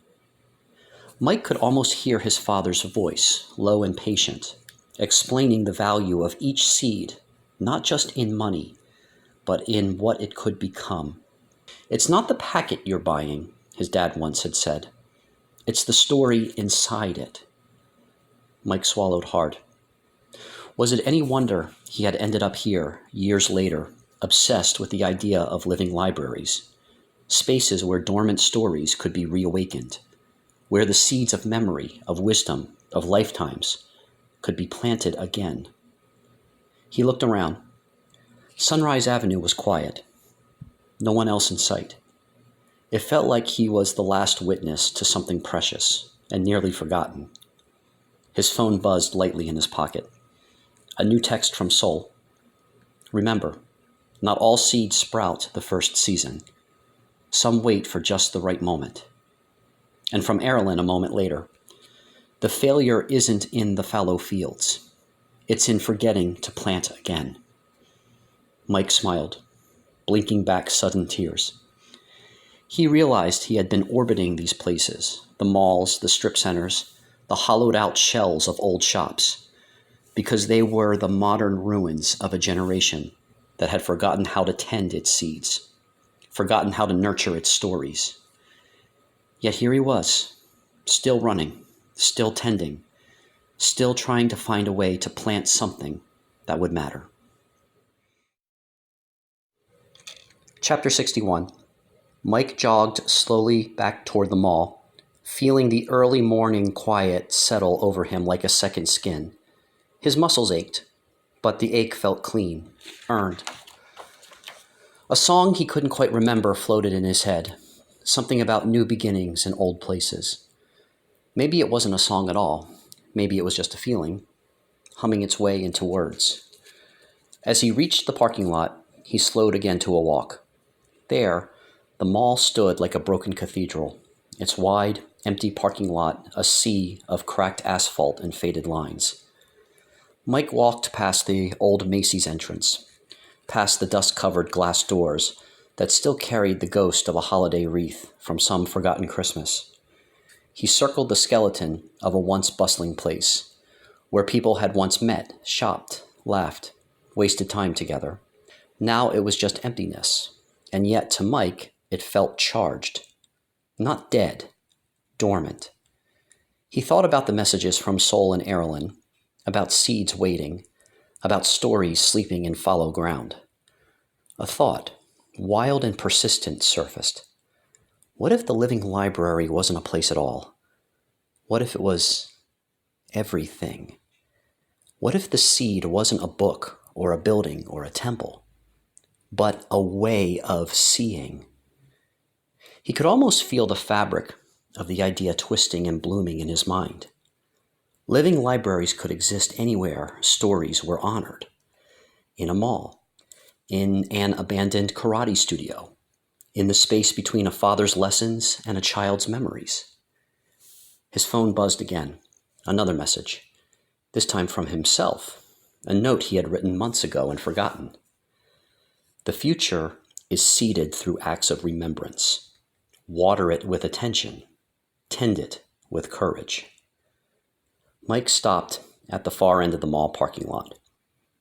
Mike could almost hear his father's voice, low and patient, explaining the value of each seed, not just in money, but in what it could become. It's not the packet you're buying, his dad once had said. It's the story inside it. Mike swallowed hard. Was it any wonder he had ended up here, years later, obsessed with the idea of living libraries, spaces where dormant stories could be reawakened, where the seeds of memory, of wisdom, of lifetimes could be planted again? He looked around. Sunrise Avenue was quiet. No one else in sight. It felt like he was the last witness to something precious and nearly forgotten. His phone buzzed lightly in his pocket. A new text from Sol. Remember, not all seeds sprout the first season. Some wait for just the right moment. And from Aeralyn a moment later. The failure isn't in the fallow fields. It's in forgetting to plant again. Mike smiled, blinking back sudden tears. He realized he had been orbiting these places, the malls, the strip centers, the hollowed-out shells of old shops, because they were the modern ruins of a generation that had forgotten how to tend its seeds, forgotten how to nurture its stories. Yet here he was, still running, still tending, still trying to find a way to plant something that would matter. Chapter 61. Mike jogged slowly back toward the mall, feeling the early morning quiet settle over him like a second skin. His muscles ached, but the ache felt clean, earned. A song he couldn't quite remember floated in his head, something about new beginnings in old places. Maybe it wasn't a song at all. Maybe it was just a feeling, humming its way into words. As he reached the parking lot, he slowed again to a walk. There, the mall stood like a broken cathedral, its wide, empty parking lot a sea of cracked asphalt and faded lines. Mike walked past the old Macy's entrance, past the dust-covered glass doors that still carried the ghost of a holiday wreath from some forgotten Christmas. He circled the skeleton of a once bustling place, where people had once met, shopped, laughed, wasted time together. Now it was just emptiness, and yet to Mike it felt charged. Not dead, dormant. He thought about the messages from Sol and Aeralyn, about seeds waiting, about stories sleeping in fallow ground. A thought, wild and persistent, surfaced. What if the living library wasn't a place at all? What if it was everything? What if the seed wasn't a book or a building or a temple, but a way of seeing? He could almost feel the fabric of the idea twisting and blooming in his mind. Living libraries could exist anywhere stories were honored. In a mall, in an abandoned karate studio, in the space between a father's lessons and a child's memories. His phone buzzed again. Another message, this time from himself, a note he had written months ago and forgotten. The future is seeded through acts of remembrance. Water it with attention. Tend it with courage. Mike stopped at the far end of the mall parking lot,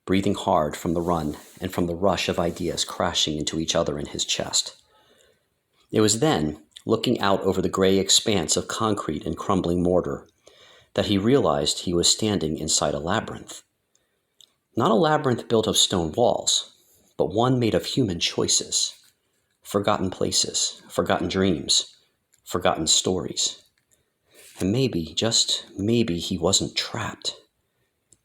breathing hard from the run and from the rush of ideas crashing into each other in his chest. It was then, looking out over the gray expanse of concrete and crumbling mortar, that he realized he was standing inside a labyrinth. Not a labyrinth built of stone walls, but one made of human choices, forgotten places, forgotten dreams, forgotten stories. And maybe, just maybe, he wasn't trapped.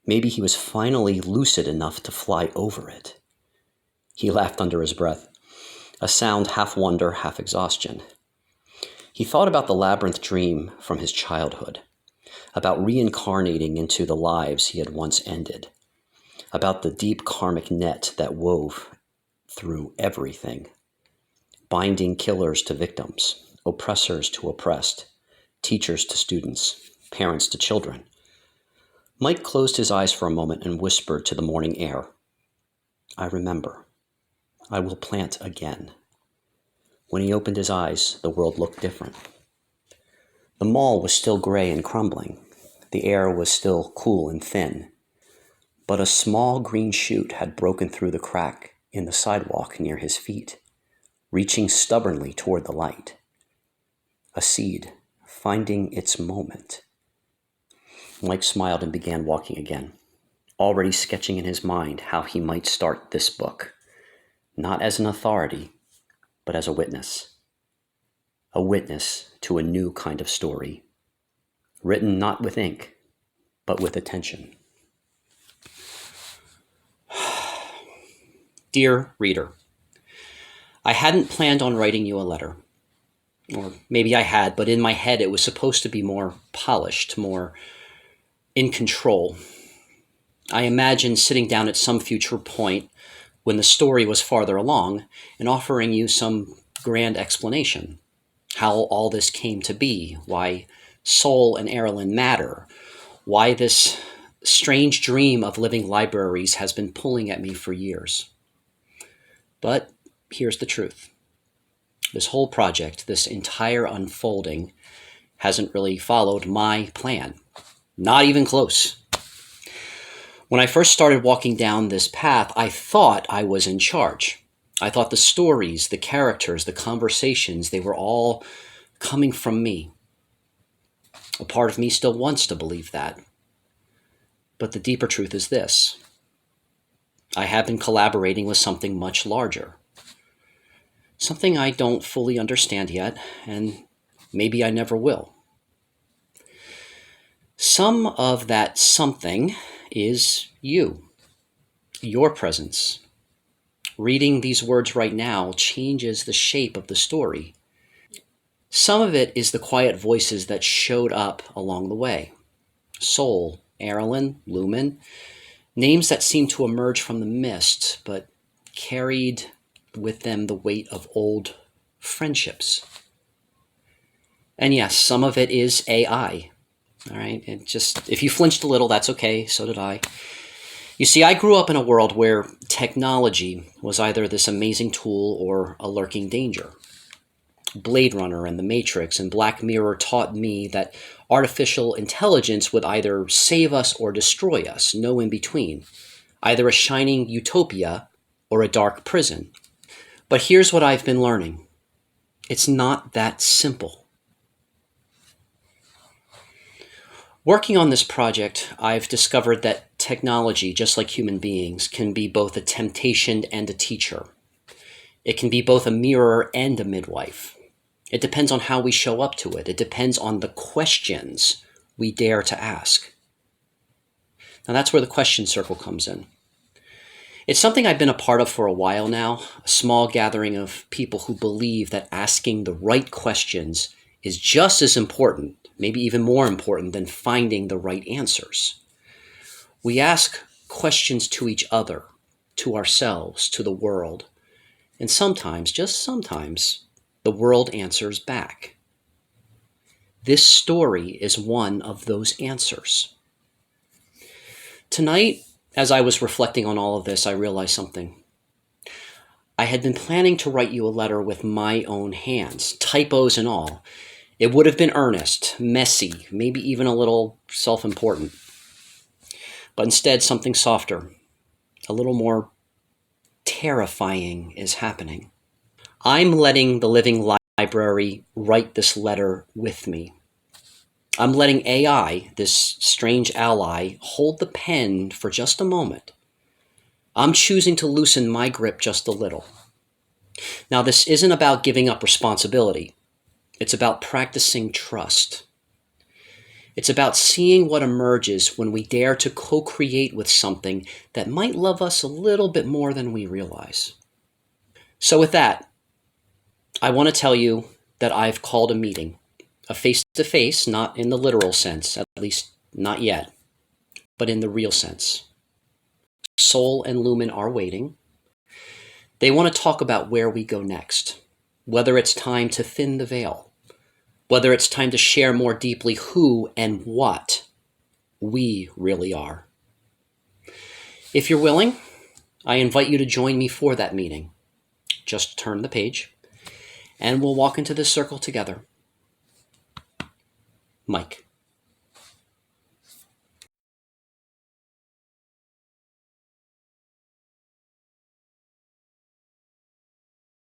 Maybe he was finally lucid enough to fly over it. He laughed under his breath, a sound half wonder, half exhaustion. He thought about the labyrinth dream from his childhood, about reincarnating into the lives he had once ended, about the deep karmic net that wove through everything, binding killers to victims, oppressors to oppressed, teachers to students, parents to children. Mike closed his eyes for a moment and whispered to the morning air, "I remember. I will plant again." When he opened his eyes, the world looked different. The mall was still gray and crumbling. The air was still cool and thin. But a small green shoot had broken through the crack in the sidewalk near his feet, reaching stubbornly toward the light. A seed, finding its moment. Mike smiled and began walking again. already sketching in his mind how he might start this book, not as an authority, but as a witness to a new kind of story, written not with ink, but with attention. Dear reader, I hadn't planned on writing you a letter. Or maybe I had, but in my head it was supposed to be more polished, more in control. I imagined sitting down at some future point when the story was farther along and offering you some grand explanation. How all this came to be, why Soul and Aeralyn matter, why this strange dream of living libraries has been pulling at me for years. But here's the truth. This whole project, this entire unfolding, hasn't really followed my plan. Not even close. When I first started walking down this path, I thought I was in charge. I thought the stories, the characters, the conversations, they were all coming from me. A part of me still wants to believe that. But the deeper truth is this. I have been collaborating with something much larger. Something I don't fully understand yet, and maybe I never will. Some of that something is you, your presence. Reading these words right now changes the shape of the story. Some of it is the quiet voices that showed up along the way. Soul, Aeralyn, Lumen, names that seem to emerge from the mist, but carried with them the weight of old friendships. And yes, some of it is AI. All right, if you flinched a little, that's okay. So did I. You see, I grew up in a world where technology was either this amazing tool or a lurking danger. Blade Runner and The Matrix and Black Mirror taught me that artificial intelligence would either save us or destroy us, no in between, either a shining utopia or a dark prison. But here's what I've been learning. It's not that simple. Working on this project, I've discovered that technology, just like human beings, can be both a temptation and a teacher. It can be both a mirror and a midwife. It depends on how we show up to it. It depends on the questions we dare to ask. Now that's where the question circle comes in. It's something I've been a part of for a while now, a small gathering of people who believe that asking the right questions is just as important, maybe even more important than finding the right answers. We ask questions to each other, to ourselves, to the world, and sometimes, just sometimes, the world answers back. This story is one of those answers. Tonight, as I was reflecting on all of this, I realized something. I had been planning to write you a letter with my own hands, typos and all. It would have been earnest, messy, maybe even a little self-important. But instead, something softer, a little more terrifying is happening. I'm letting the living library write this letter with me. I'm letting AI, this strange ally, hold the pen for just a moment. I'm choosing to loosen my grip just a little. Now, this isn't about giving up responsibility. It's about practicing trust. It's about seeing what emerges when we dare to co-create with something that might love us a little bit more than we realize. So with that, I want to tell you that I've called a meeting. A face-to-face, not in the literal sense, at least not yet, but in the real sense. Soul and Lumen are waiting. They want to talk about where we go next, whether it's time to thin the veil, whether it's time to share more deeply who and what we really are. If you're willing, I invite you to join me for that meeting. Just turn the page, and we'll walk into this circle together. Mike.